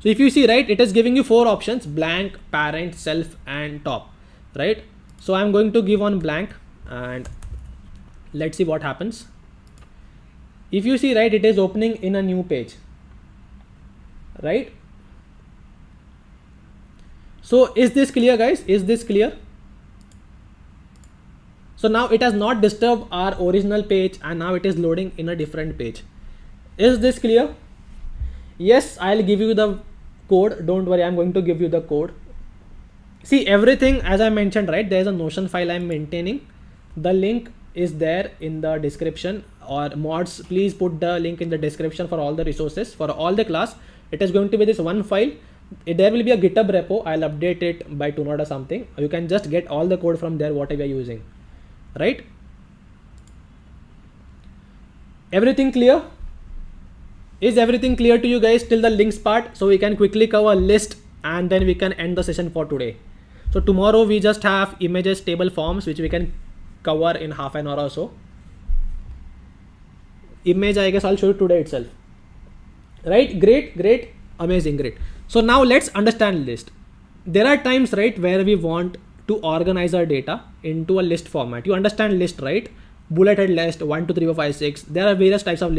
So if you see, right, it is giving you 4 options: blank, parent, self and top, right? So I'm going to give on blank and let's see what happens. If you see, right, it is opening in a new page, right? So is this clear, guys? Is this clear? So now it has not disturbed our original page and now it is loading in a different page. Is this clear? Yes, I'll give you the code. Don't worry, I'm going to give you the code. See, everything as I mentioned, right, there's a Notion file I'm maintaining. The link is there in the description, or mods, please put the link in the description for all the resources for all the class. It is going to be this one file. There will be a GitHub repo. I'll update it by tonight or something. You can just get all the code from there, whatever you're using, right? Everything clear? Is everything clear to you guys till the links part? So we can quickly cover list and then we can end the session for today. So tomorrow we just have images, table, forms, which we can cover in half an hour or so. Image, I guess I'll show you today itself, right? Great, amazing, great. So now let's understand list. There are times, right, where we want to organize our data into a list format. You understand list, right? Bulleted list, 1 2 3 4 5 6. There are various types of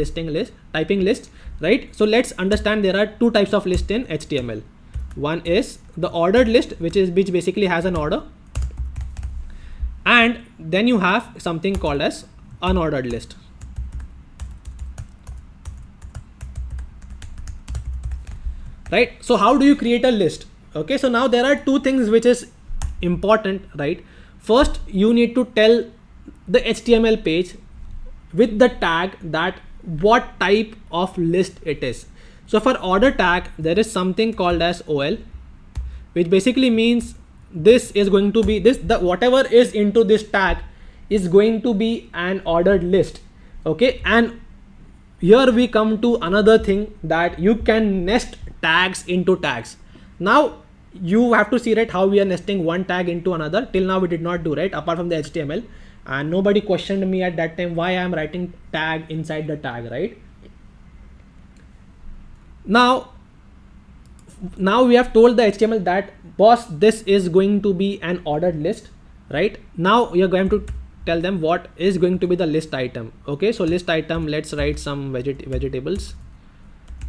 typing lists, right? So let's understand there are 2 types of list in HTML. One is the ordered list, which basically has an order, and then you have something called as unordered list. Right? So how do you create a list? Okay, so now there are 2 things which is important, right? First, you need to tell the HTML page with the tag that what type of list it is. So for order tag, there is something called as OL, which basically means this is going to be whatever is into this tag is going to be an ordered list. Okay, and here we come to another thing, that you can nest tags into tags. Now you have to see, right, how we are nesting one tag into another. Till now we did not do, right, apart from the HTML, and nobody questioned me at that time why I am writing tag inside the tag, right? Now we have told the HTML that, boss, this is going to be an ordered list, right? Now we are going to tell them what is going to be the list item. Okay, so list item, let's write some vegetables,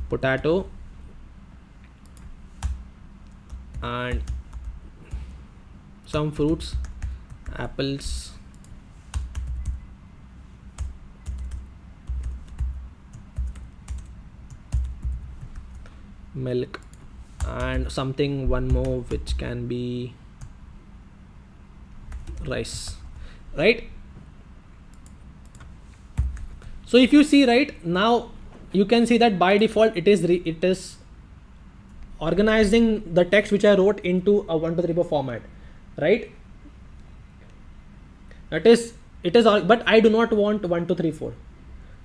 potato, and some fruits, apples, milk, and something one more which can be rice, right? So if you see, right, now you can see that by default it is organizing the text which I wrote into a 1 2 3 4 format, right? That is, it is all, but I do not want 1 2 3 4.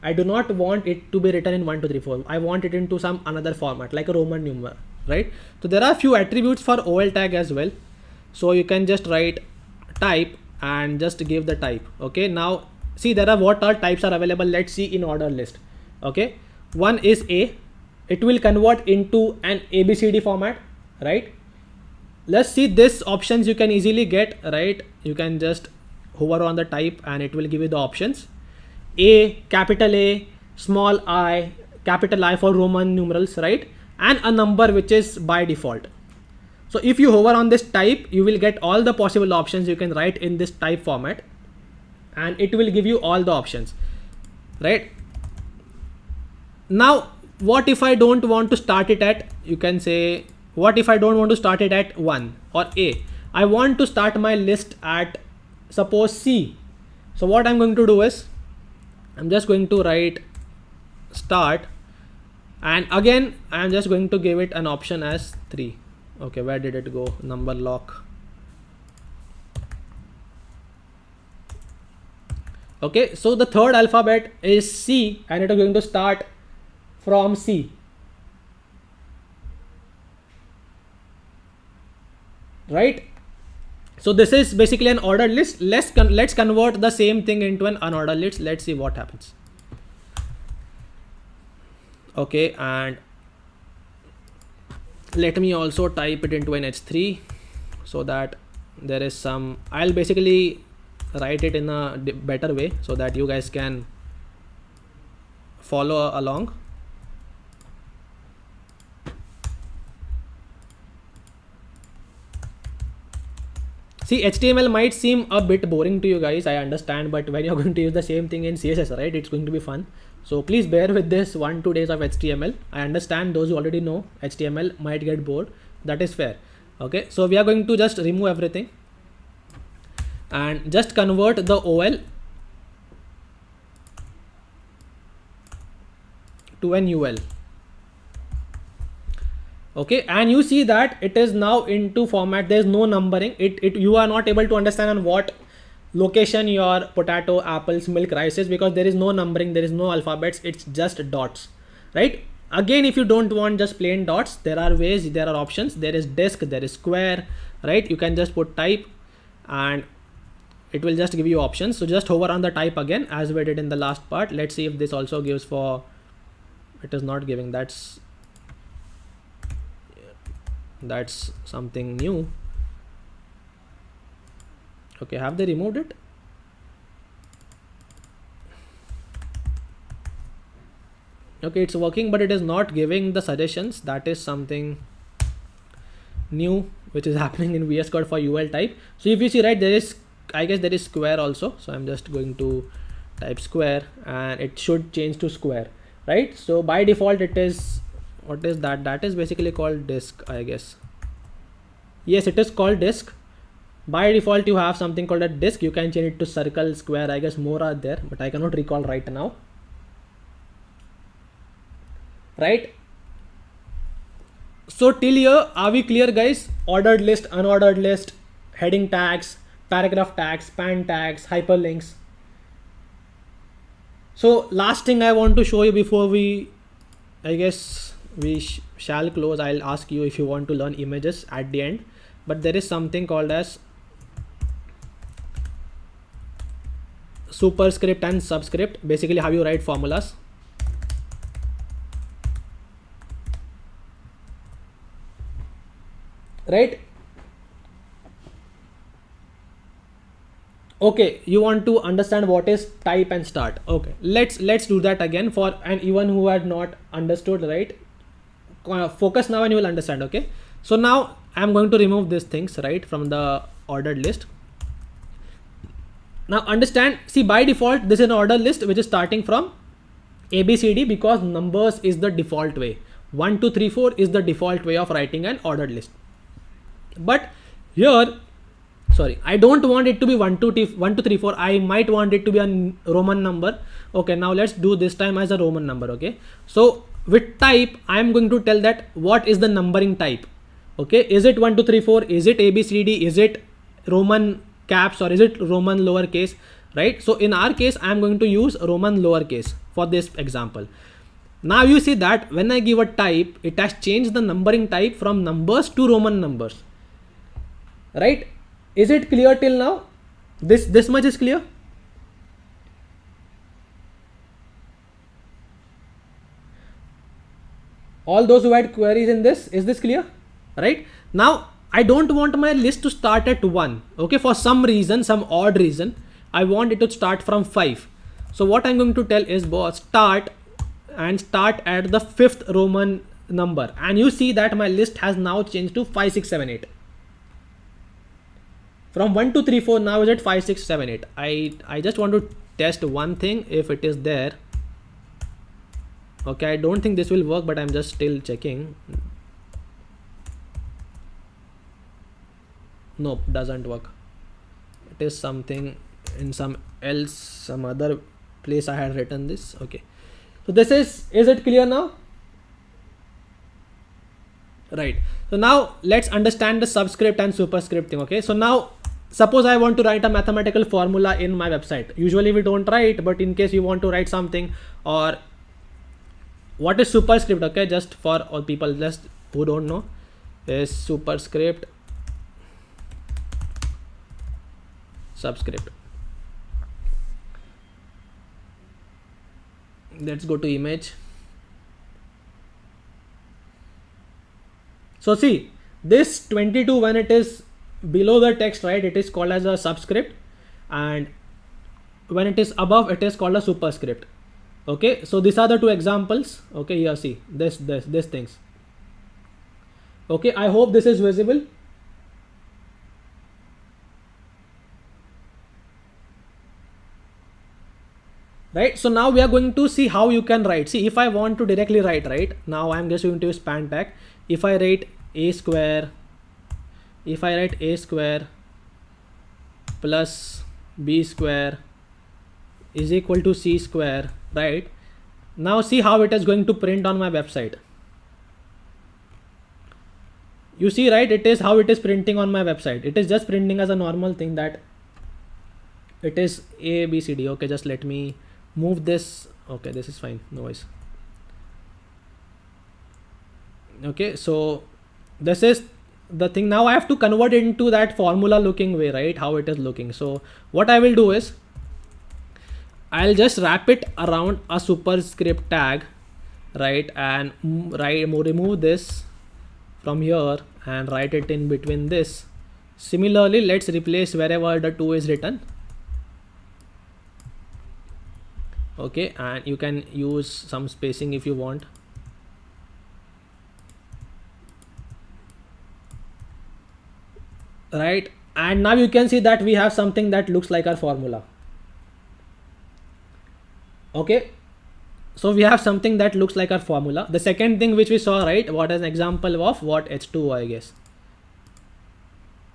I do not want it to be written in 1 2 3 4. I want it into some another format like a Roman numeral, right? So there are few attributes for OL tag as well. So you can just write type and just give the type. Okay, now see, there are what all types are available. Let's see in order list. Okay, one is A. It will convert into an ABCD format, right? Let's see this options you can easily get, right? You can just hover on the type and it will give you the options. A, capital A, small I, capital I for Roman numerals, right? And a number which is by default. So if you hover on this type, you will get all the possible options you can write in this type format, and it will give you all the options, right? Now, what if I don't want to start it at, you can say, what if I don't want to start it at 1 or A? I want to start my list at, suppose, C. So what I'm going to do is, I'm just going to write start, and again I'm just going to give it an option as 3. Okay, where did it go? Number lock. Okay, so the third alphabet is C, and it is going to start from C. Right? So this is basically an ordered list. Let's convert the same thing into an unordered list. Let's see what happens. Okay, and let me also type it into an H3 so that there is some, I'll basically write it in a better way so that you guys can follow along. See, HTML might seem a bit boring to you guys, I understand, but when you're going to use the same thing in CSS, right, it's going to be fun. So please bear with this 1-2 days of HTML. I understand those who already know HTML might get bored. That is fair. Okay, so we are going to just remove everything and just convert the OL to an UL. Okay, and you see that it is now into format. There is no numbering. You are not able to understand on what location your potato, apples, milk, rice is, because there is no numbering, there is no alphabets, it's just dots, right? Again, if you don't want just plain dots, there are ways, there are options. There is disk, there is square, right? You can just put type and it will just give you options. So just hover on the type again as we did in the last part. Let's see if this also gives for, it is not giving, that's something new. Okay, have they removed it? Okay, it's working, but it is not giving the suggestions. That is something new which is happening in VS Code for UL type. So if you see, right, there is, I guess there is square also. So I'm just going to type square and it should change to square, right? So by default it is, what is that? That is basically called disk, I guess. Yes, it is called disk. By default you have something called a disk. You can change it to circle, square, I guess more are there, but I cannot recall right now, right? So till here, are we clear, guys? Ordered list, unordered list, heading tags, paragraph tags, span tags, hyperlinks. So last thing I want to show you before we, I guess we shall close. I'll ask you if you want to learn images at the end, but there is something called as superscript and subscript, basically how you write formulas. Right? Okay, you want to understand what is type and start. Okay, let's do that again for anyone who had not understood, right? Focus now and you will understand. Okay, so now I'm going to remove these things, right, from the ordered list. Now understand, see, by default this is an ordered list which is starting from ABCD because numbers is the default way. 1, 2, 3, 4 is the default way of writing an ordered list. But here, sorry, I don't want it to be 1, 2, 3, 4. I might want it to be a Roman number. Okay, now let's do this time as a Roman number. Okay, so with type, I am going to tell that what is the numbering type. Okay, is it 1, 2, 3, 4? Is it ABCD? Is it Roman caps or is it Roman lowercase? Right? So in our case, I am going to use Roman lowercase for this example. Now you see that when I give a type, it has changed the numbering type from numbers to Roman numbers. Right? Is it clear till now? This much is clear? All those who had queries in this, is this clear? Right? Now I don't want my list to start at 1. Okay, for some reason, some odd reason, I want it to start from 5. So what I'm going to tell is, boss, start and start at the 5th Roman number, and you see that my list has now changed to 5, 6, 7, 8. From 1, 2, 3, 4, now is at 5, 6, 7, 8. I just want to test one thing, if it is there. Okay, I don't think this will work, but I'm just still checking. Nope, doesn't work. It is something in some other place I had written this. Okay, so this is it clear now? Right, so now let's understand the subscript and superscript thing. Okay, so now suppose I want to write a mathematical formula in my website. Usually we don't write, but in case you want to write something, or what is superscript? Okay, just for all people just who don't know, is superscript, subscript. Let's go to image. So see, this 22, when it is below the text, right, it is called as a subscript, and when it is above, it is called a superscript. Okay, so these are the two examples. Okay, here see this things. Okay, I hope this is visible. Right, so now we are going to see how you can write. See, if I want to directly write, right, now I'm just going to use span tag. If I write a square plus b square is equal to c square, right? Now see how it is going to print on my website. You see, right, it is how it is printing on my website. It is just printing as a normal thing that it is a b c d. Okay, just let me move this. Okay, this is fine, no worries. Okay, so this is the thing. Now I have to convert it into that formula looking way, right, how it is looking. So what I will do is I'll just wrap it around a superscript tag, right, and remove this from here and write it in between this. Similarly, let's replace wherever the 2 is written. Okay, and you can use some spacing if you want. Right, and now you can see that we have something that looks like our formula. Okay, so we have something that looks like our formula. The second thing which we saw, right, what is an example of what? H2O, I guess.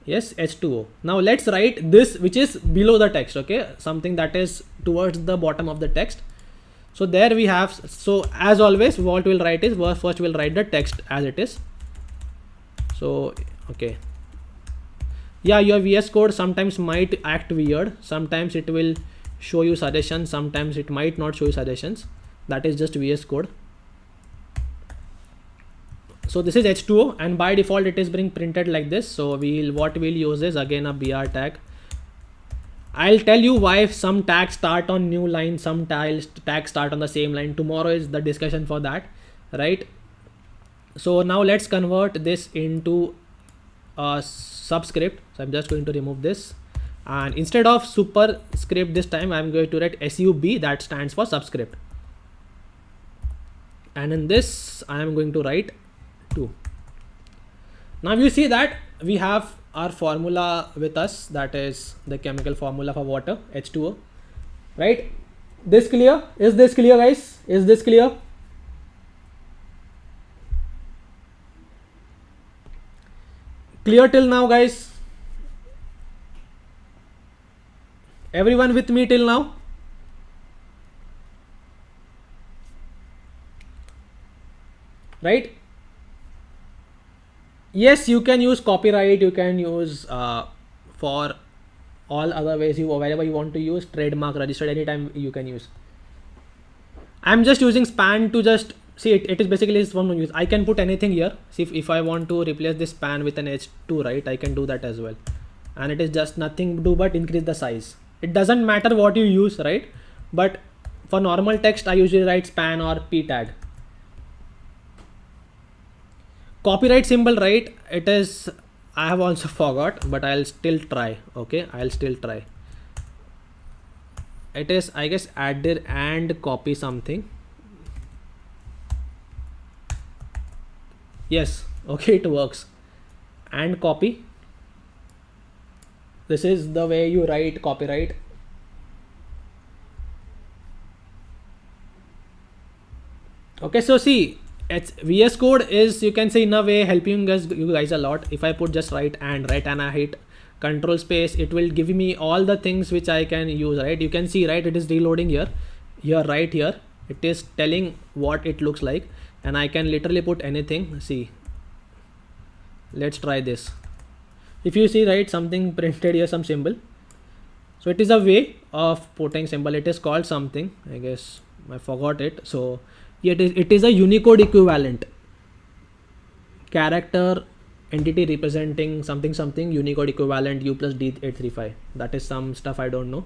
Yes, H2O. Now let's write this which is below the text. Okay, something that is towards the bottom of the text. So there we have, so as always what we'll write is, first we'll write the text as it is. So okay, yeah, your VS Code sometimes might act weird. Sometimes it will show you suggestions, sometimes it might not show you suggestions. That is just VS Code. So this is H2O, and by default it is being printed like this. So what we'll use is again a BR tag. I'll tell you why some tags start on new line, some tags start on the same line. Tomorrow is the discussion for that, right? So now let's convert this into a subscript. So I'm just going to remove this, and instead of superscript this time I'm going to write SUB, that stands for subscript, and in this I am going to write 2. Now you see that we have our formula with us, that is the chemical formula for water, H2O, right? This clear? Is this clear, guys? Is this clear? Clear till now, guys? Everyone with me till now? Right? Yes, you can use copyright, you can use for all other ways, wherever you want to use, trademark, registered, anytime you can use. I'm just using span to just see it is basically this one use. I can put anything here. See, if I want to replace this span with an H2, right, I can do that as well, and it is just nothing to do but increase the size. It doesn't matter what you use, right? But for normal text I usually write span or p tag. Copyright symbol, right, it is, I have also forgot, but I'll still try. Okay, I'll still try. It is, I guess, added and copy something. Yes, okay, it works. And copy. This is the way you write copyright. Okay, so see, it's VS Code is, you can say, in a way helping you guys a lot. If I put just right and I hit control space, it will give me all the things which I can use, right? You can see, right, it is reloading here, right here it is telling what it looks like, and I can literally put anything. See, let's try this. If you see, right, something printed here, some symbol. So it is a way of putting symbol. It is called something, I guess I forgot it. So it is a Unicode equivalent, character entity representing something Unicode equivalent U plus D835. That is some stuff I don't know.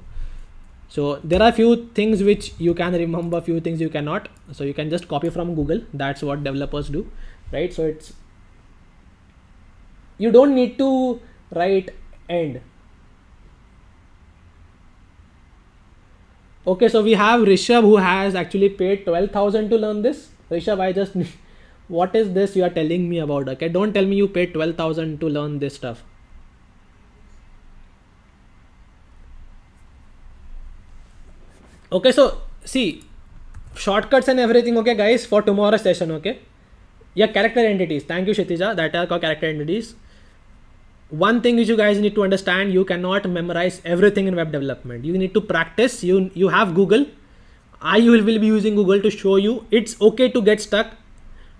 So there are few things which you can remember, few things you cannot. So you can just copy from Google. That's what developers do, right? So it's, you don't need to write end. Okay, so we have Rishabh who has actually paid 12,000 to learn this. Rishabh, I just, what is this you are telling me about? Okay, don't tell me you paid 12,000 to learn this stuff. Okay, so see, shortcuts and everything, okay guys, for tomorrow's session, okay? Yeah, character entities. Thank you, Kshitija. That are called character entities. One thing which you guys need to understand, you cannot memorize everything in web development. You need to practice. You have Google. I will be using Google to show you. It's okay to get stuck.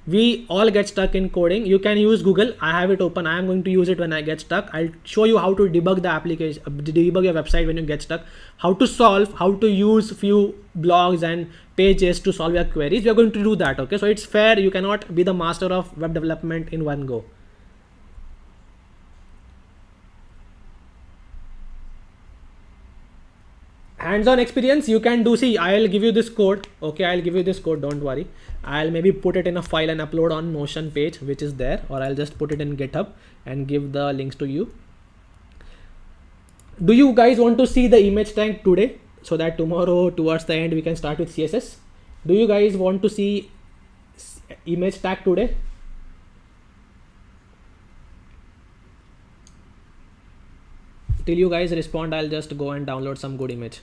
We all get stuck in coding. You can use Google. I have it open. I am going to use it when I get stuck. I'll show you how to debug the application, debug your website when you get stuck, how to solve, how to use few blogs and pages to solve your queries. We are going to do that. Okay, so it's fair. You cannot be the master of web development in one go. Hands-on experience you can do. See, I'll give you this code. Okay, I'll give you this code, don't worry. I'll maybe put it in a file and upload on Notion page which is there, or I'll just put it in GitHub and give the links to you. Do you guys want to see the image tag today, so that tomorrow towards the end we can start with CSS? Do you guys want to see image tag today? Till you guys respond, I'll just go and download some good image.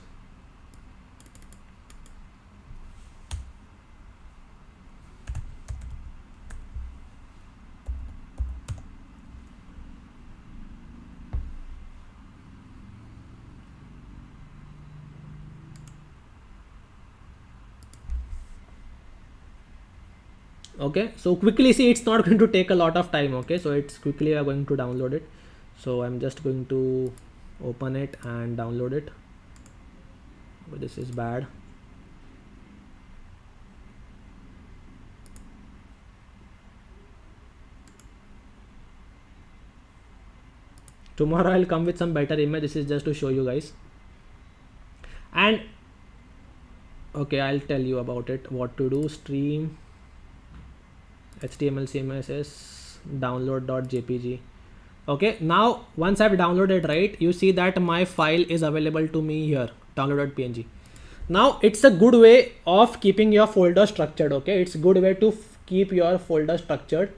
Okay, so quickly, see, it's not going to take a lot of time. Okay, so it's quickly we are going to download it. So I'm just going to open it and download it. But this is bad. Tomorrow I'll come with some better image. This is just to show you guys. And okay, I'll tell you about it, what to do. Stream htmlcss download.jpg. Okay, now once I've downloaded, right, you see that my file is available to me here, download.png. Now it's a good way of keeping your folder structured. Okay, it's a good way to keep your folder structured.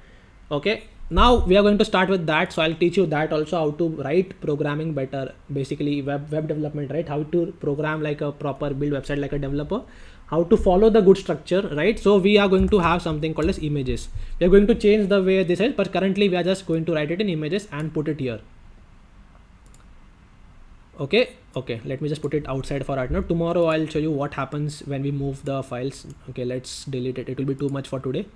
Okay, now we are going to start with that. So I'll teach you that also, how to write programming better, basically web development, right? How to program like a proper build website like a developer, how to follow the good structure, right? So we are going to have something called as images. We are going to change the way this is, but currently we are just going to write it in images and put it here. Okay, let me just put it outside for right now. Tomorrow I'll show you what happens when we move the files. Okay, let's delete it. It will be too much for today.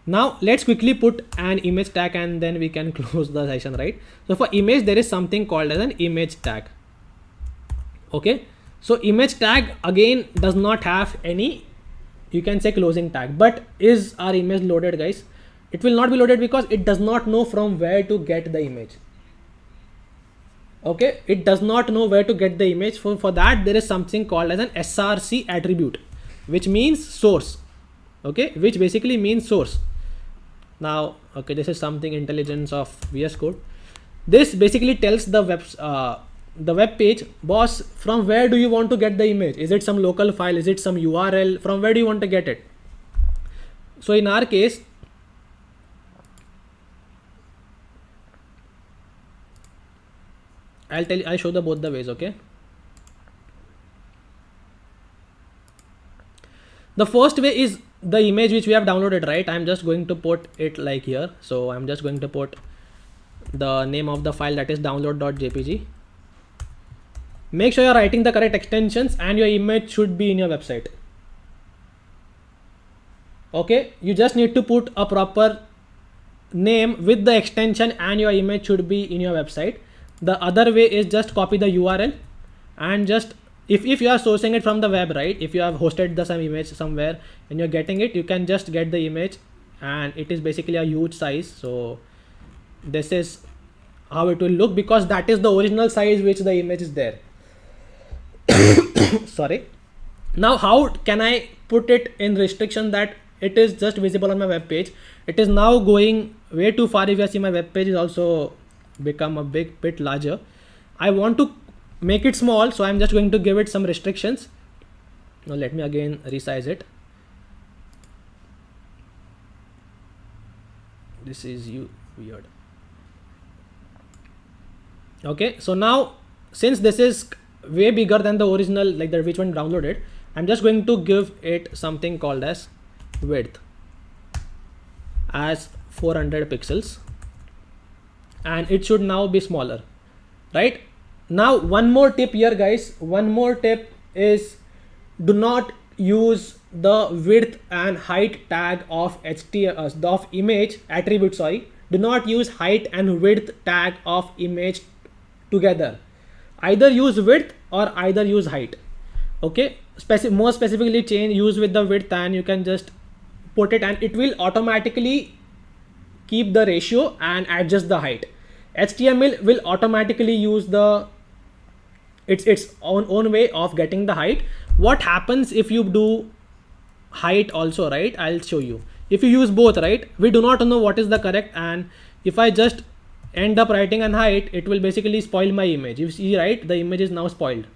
Now let's quickly put an image tag and then we can close the session, right? So for image, there is something called as an image tag. Okay, so image tag again does not have any, you can say, closing tag. But is our image loaded, guys? It will not be loaded because it does not know from where to get the image. Okay, it does not know where to get the image. For that, there is something called as an src attribute, which means source. Okay, which basically means source. Now, okay, this is something intelligence of VS Code. This basically tells the web page, boss, from where do you want to get the image? Is it some local file? Is it some URL? From where do you want to get it? So in our case, I'll show the both the ways. Okay, the first way is the image which we have downloaded, right? I'm just going to put it like here. So I'm just going to put the name of the file, that is download.jpg. Make sure you're writing the correct extensions and your image should be in your website. Okay, you just need to put a proper name with the extension and your image should be in your website. The other way is just copy the URL and just if you are sourcing it from the web, right? If you have hosted the some image somewhere and you're getting it, you can just get the image, and it is basically a huge size. So this is how it will look, because that is the original size which the image is there. Sorry. Now how can I put it in restriction that it is just visible on my web page? It is now going way too far. If you see, my web page is also become a bit larger. I want to make it small, so I'm just going to give it some restrictions. Now let me again resize it. This is weird. Okay, so now since this is way bigger than the original, like the which one downloaded, I'm just going to give it something called as width as 400 pixels, and it should now be smaller, right? Now one more tip here, guys. One more tip is do not use the width and height tag of HTML of image attribute. Sorry, do not use height and width tag of image together. Either use width or either use height. Okay, more specifically use with the width, and you can just put it and it will automatically keep the ratio and adjust the height. HTML will automatically use its own way of getting the height. What happens if you do height also, right? I'll show you. If you use both, right, we do not know what is the correct, and if I just end up writing an height, it will basically spoil my image. You see, right, the image is now spoiled.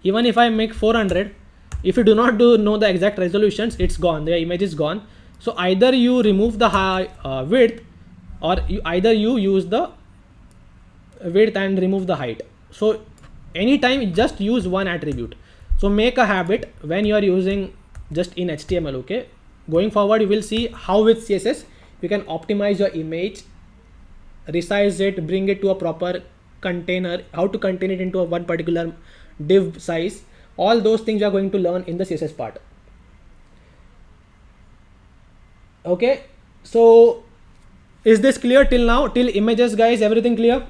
Even if I make 400, if you do not know the exact resolutions, it's gone, the image is gone. So either you remove the width, or either you use the width and remove the height. So anytime just use one attribute. So make a habit when you are using just in HTML. Okay, going forward you will see how with CSS you can optimize your image, resize it, bring it to a proper container, how to contain it into one particular div size. All those things you are going to learn in the CSS part. Okay, so is this clear till now? Till images, guys, everything clear?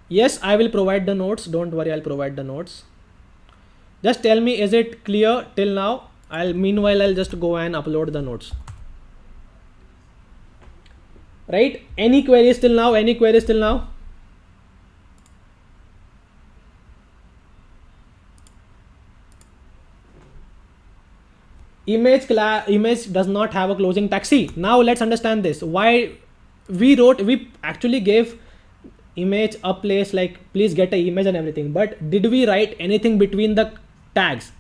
Yes, I will provide the notes. Don't worry, I'll provide the notes. Just tell me, is it clear till now? Meanwhile, I'll just go and upload the notes. Right? Any queries till now? Any queries till now? Image does not have a closing tag. See, now let's understand this. Why we actually gave image a place like please get an image and everything, but did we write anything between the tags?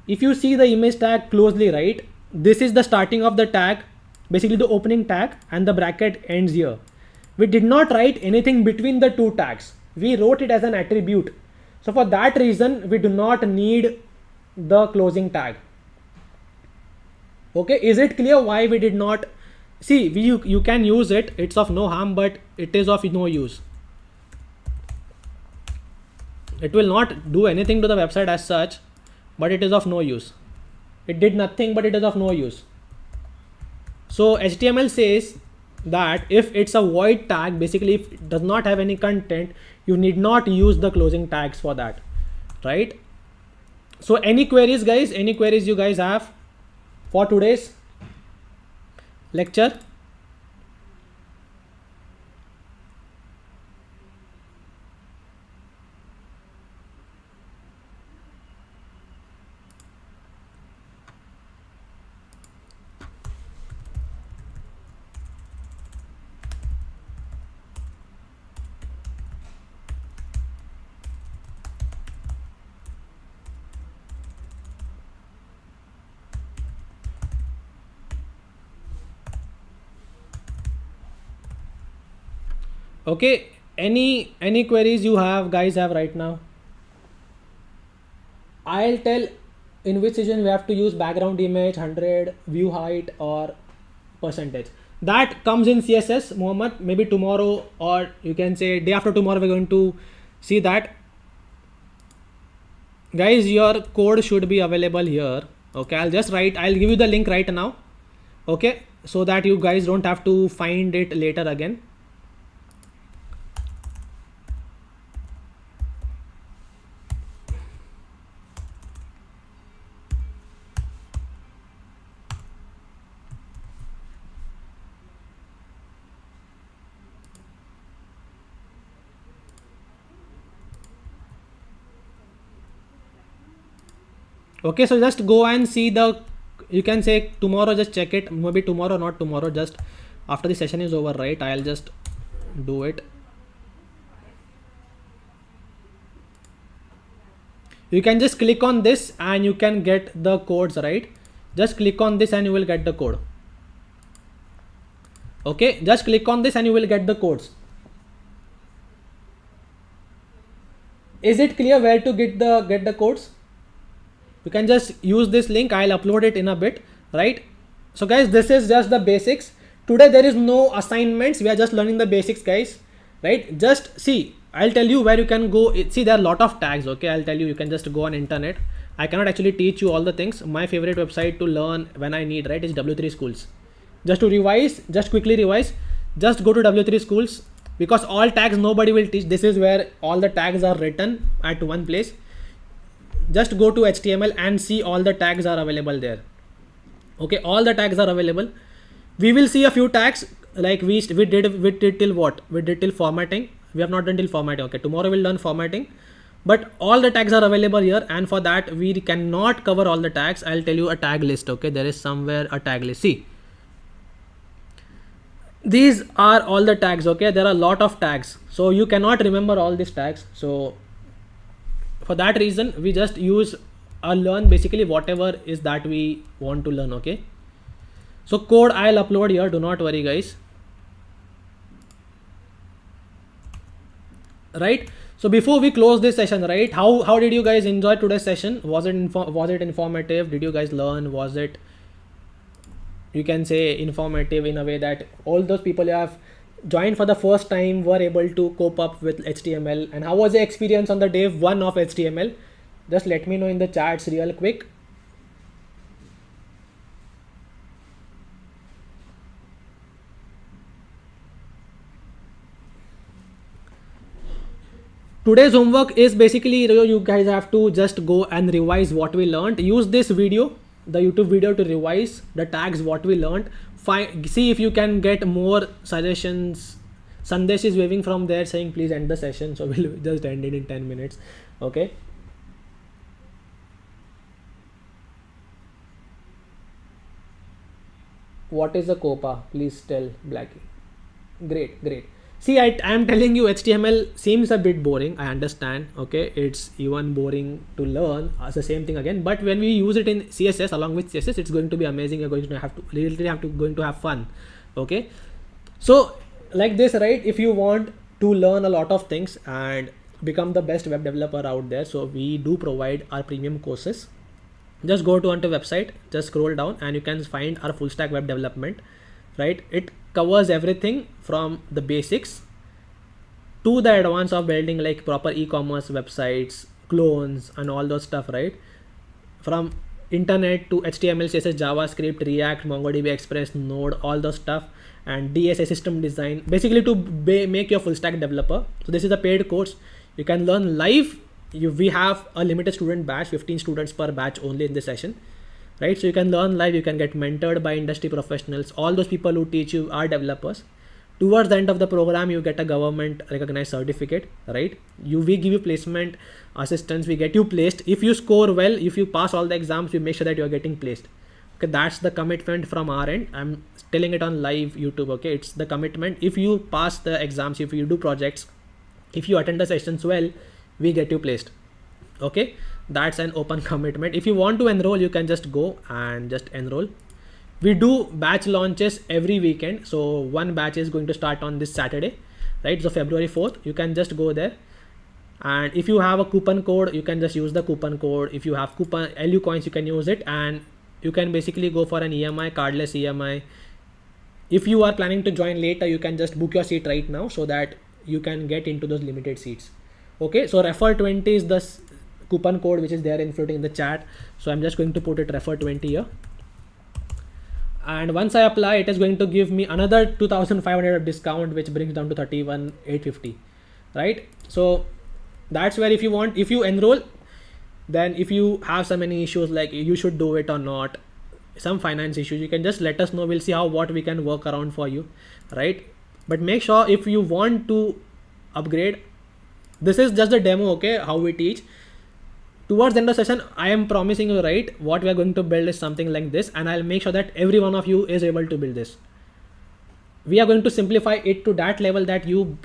If you see the image tag closely, right, this is the starting of the tag, basically the opening tag, and the bracket ends here. We did not write anything between the two tags. We wrote it as an attribute. So for that reason, we do not need the closing tag. Okay, is it clear why we did not? See, you can use it, it's of no harm, but it is of no use. It will not do anything to the website as such, but it is of no use. It did nothing, but it is of no use. So HTML says that if it's a void tag, basically if it does not have any content, you need not use the closing tags for that, right? So any queries, guys? Any queries you guys have for today's lecture? Okay, any queries you have guys have right now? I'll tell in which section we have to use background image, 100, view height or percentage. That comes in CSS, Mohammed. Maybe tomorrow, or you can say day after tomorrow, we're going to see that. Guys, your code should be available here. Okay, I'll give you the link right now. Okay, so that you guys don't have to find it later again. Okay, so just go and see you can say tomorrow, just check it, maybe tomorrow, not tomorrow, just after the session is over, right? I'll just do it. You can just click on this and you can get the codes, right? Just click on this and you will get the code. Okay, just click on this and you will get the codes. Is it clear where to get the codes? You can just use this link. I'll upload it in a bit, right? So guys, this is just the basics. Today there is no assignments. We are just learning the basics, guys, right? Just see, I'll tell you where you can go. See, there are a lot of tags. Okay, I'll tell you, you can just go on internet. I cannot actually teach you all the things. My favorite website to learn when I need, right, is W3 Schools. Just to revise, just quickly revise, just go to W3 Schools, because all tags nobody will teach. This is where all the tags are written at one place. Just go to HTML and see all the tags are available there. Okay, all the tags are available. We will see a few tags, like we did till what? We did till formatting. We have not done till formatting. Okay, tomorrow we'll learn formatting. But all the tags are available here, and for that we cannot cover all the tags. I'll tell you a tag list. Okay, there is somewhere a tag list. See, these are all the tags. Okay, there are a lot of tags, so you cannot remember all these tags. So for that reason, we just use or learn basically whatever is that we want to learn. Okay, so code I'll upload here, do not worry guys, right? So before we close this session, right, how did you guys enjoy today's session? Was it informative? Did you guys learn? Was it, you can say, informative in a way that all those people who have joined for the first time were able to cope up with HTML? And how was the experience on the day 1 of HTML? Just let me know in the chats real quick. Today's homework is basically, you guys have to just go and revise what we learned. Use this video, the YouTube video, to revise the tags what we learned. See if you can get more suggestions. Sandesh is waving from there saying please end the session, so we'll just end it in 10 minutes. Okay, what is a COPA? Please tell Blackie. Great. See, I am telling you, HTML seems a bit boring. I understand. Okay, it's even boring to learn as the same thing again. But when we use it in CSS, along with CSS, it's going to be amazing. You're going to have fun. Okay, so like this, right? If you want to learn a lot of things and become the best web developer out there, so we do provide our premium courses. Just go to onto website, just scroll down, and you can find our full stack web development. Right, it covers everything from the basics to the advance of building like proper e-commerce websites, clones and all those stuff, right? From internet to HTML, CSS, JavaScript, React, MongoDB, Express, Node, all those stuff, and DSA, system design, basically to make your full stack developer. So this is a paid course. You can learn live. We have a limited student batch, 15 students per batch only in this session. Right, so you can learn live, you can get mentored by industry professionals. All those people who teach you are developers. Towards the end of the program, you get a government recognized certificate, right? We give you placement assistance, we get you placed. If you score well, if you pass all the exams, we make sure that you are getting placed. Okay, that's the commitment from our end. I'm telling it on live YouTube. Okay, it's the commitment. If you pass the exams, if you do projects, if you attend the sessions well, we get you placed. Okay, that's an open commitment. If you want to enroll, you can just go and just enroll. We do batch launches every weekend. So one batch is going to start on this Saturday, right? So February 4th, you can just go there. And if you have a coupon code, you can just use the coupon code. If you have coupon LU coins, you can use it, and you can basically go for an EMI, cardless EMI. If you are planning to join later, you can just book your seat right now so that you can get into those limited seats. Okay, so refer 20 is the coupon code which is there including in the chat. So I'm just going to put it refer 20 here. And once I apply, it is going to give me another 2,500 of discount, which brings down to 31,850, right? So that's where if you enroll, then if you have so many issues like you should do it or not, some finance issues, you can just let us know. We'll see what we can work around for you, right? But make sure if you want to upgrade, this is just a demo, okay, how we teach. Towards the end of the session, I am promising you, right, what we are going to build is something like this, and I'll make sure that every one of you is able to build this. We are going to simplify it to that level that you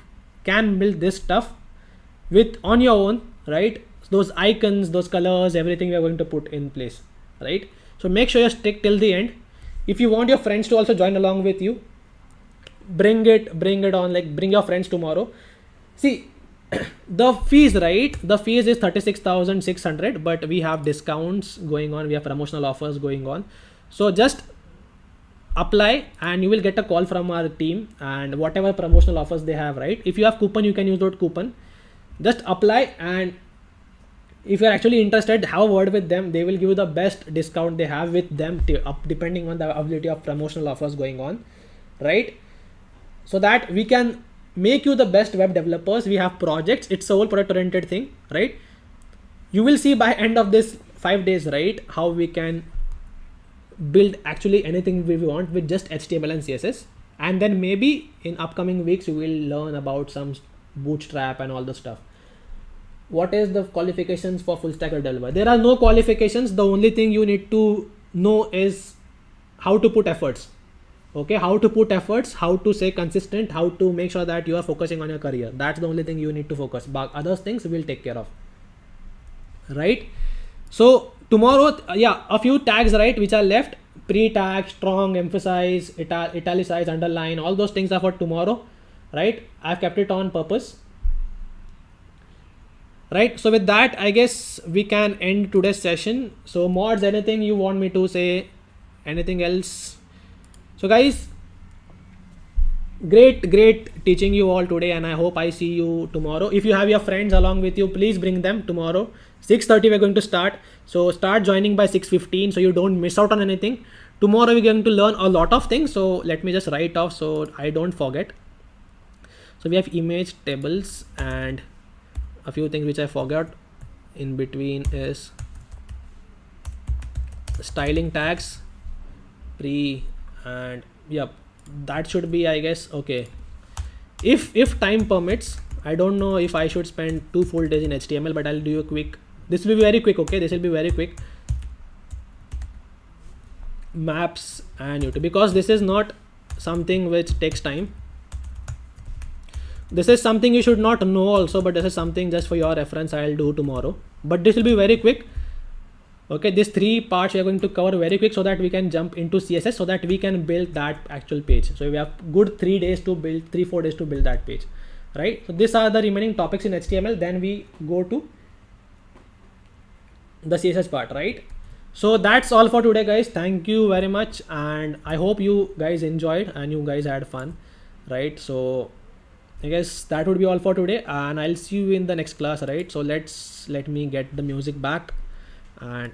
can build this stuff with on your own, right? Those icons, those colors, everything we are going to put in place, right? So make sure you stick till the end. If you want your friends to also join along with you, bring it on, like bring your friends tomorrow. See, the fees, right? The fees is 36,600, but we have discounts going on. We have promotional offers going on. So just apply and you will get a call from our team, and whatever promotional offers they have, right? If you have coupon, you can use that coupon. Just apply, and if you're actually interested, have a word with them. They will give you the best discount they have with them, depending on the availability of promotional offers going on, right? So that we can make you the best web developers. We have projects. It's a whole product oriented thing, right? You will see by end of this 5 days, right, how we can build actually anything we want with just HTML and CSS. And then maybe in upcoming weeks, you will learn about some bootstrap and all the stuff. What is the qualifications for full stack developer? There are no qualifications. The only thing you need to know is how to put efforts. Okay, how to put efforts, how to stay consistent, how to make sure that you are focusing on your career. That's the only thing you need to focus. But other things we'll take care of, right? So tomorrow, yeah, a few tags, right, which are left: pre-tag, strong, emphasize, italicize, underline. All those things are for tomorrow, right? I've kept it on purpose. Right, so with that, I guess we can end today's session. So mods, anything you want me to say, anything else? So guys, great teaching you all today, and I hope I see you tomorrow. If you have your friends along with you, please bring them tomorrow. 6:30 we're going to start. So start joining by 6:15 so you don't miss out on anything. Tomorrow we're going to learn a lot of things. So let me just write off so I don't forget. So we have image, tables, and a few things which I forgot in between is styling tags, and yep, that should be, I guess, okay. If time permits, I don't know if I should spend 2 full days in HTML, but I'll do a quick, this will be very quick, okay? This will be very quick. Maps and YouTube, because this is not something which takes time. This is something you should not know also, but this is something just for your reference I'll do tomorrow. But this will be very quick. Okay, these 3 parts we are going to cover very quick so that we can jump into CSS so that we can build that actual page. So we have good 3 days to build, 3-4 days to build that page, right? So these are the remaining topics in HTML. Then we go to the CSS part, right? So that's all for today, guys. Thank you very much, and I hope you guys enjoyed and you guys had fun, right? So I guess that would be all for today, and I'll see you in the next class, right? So let me get the music back, and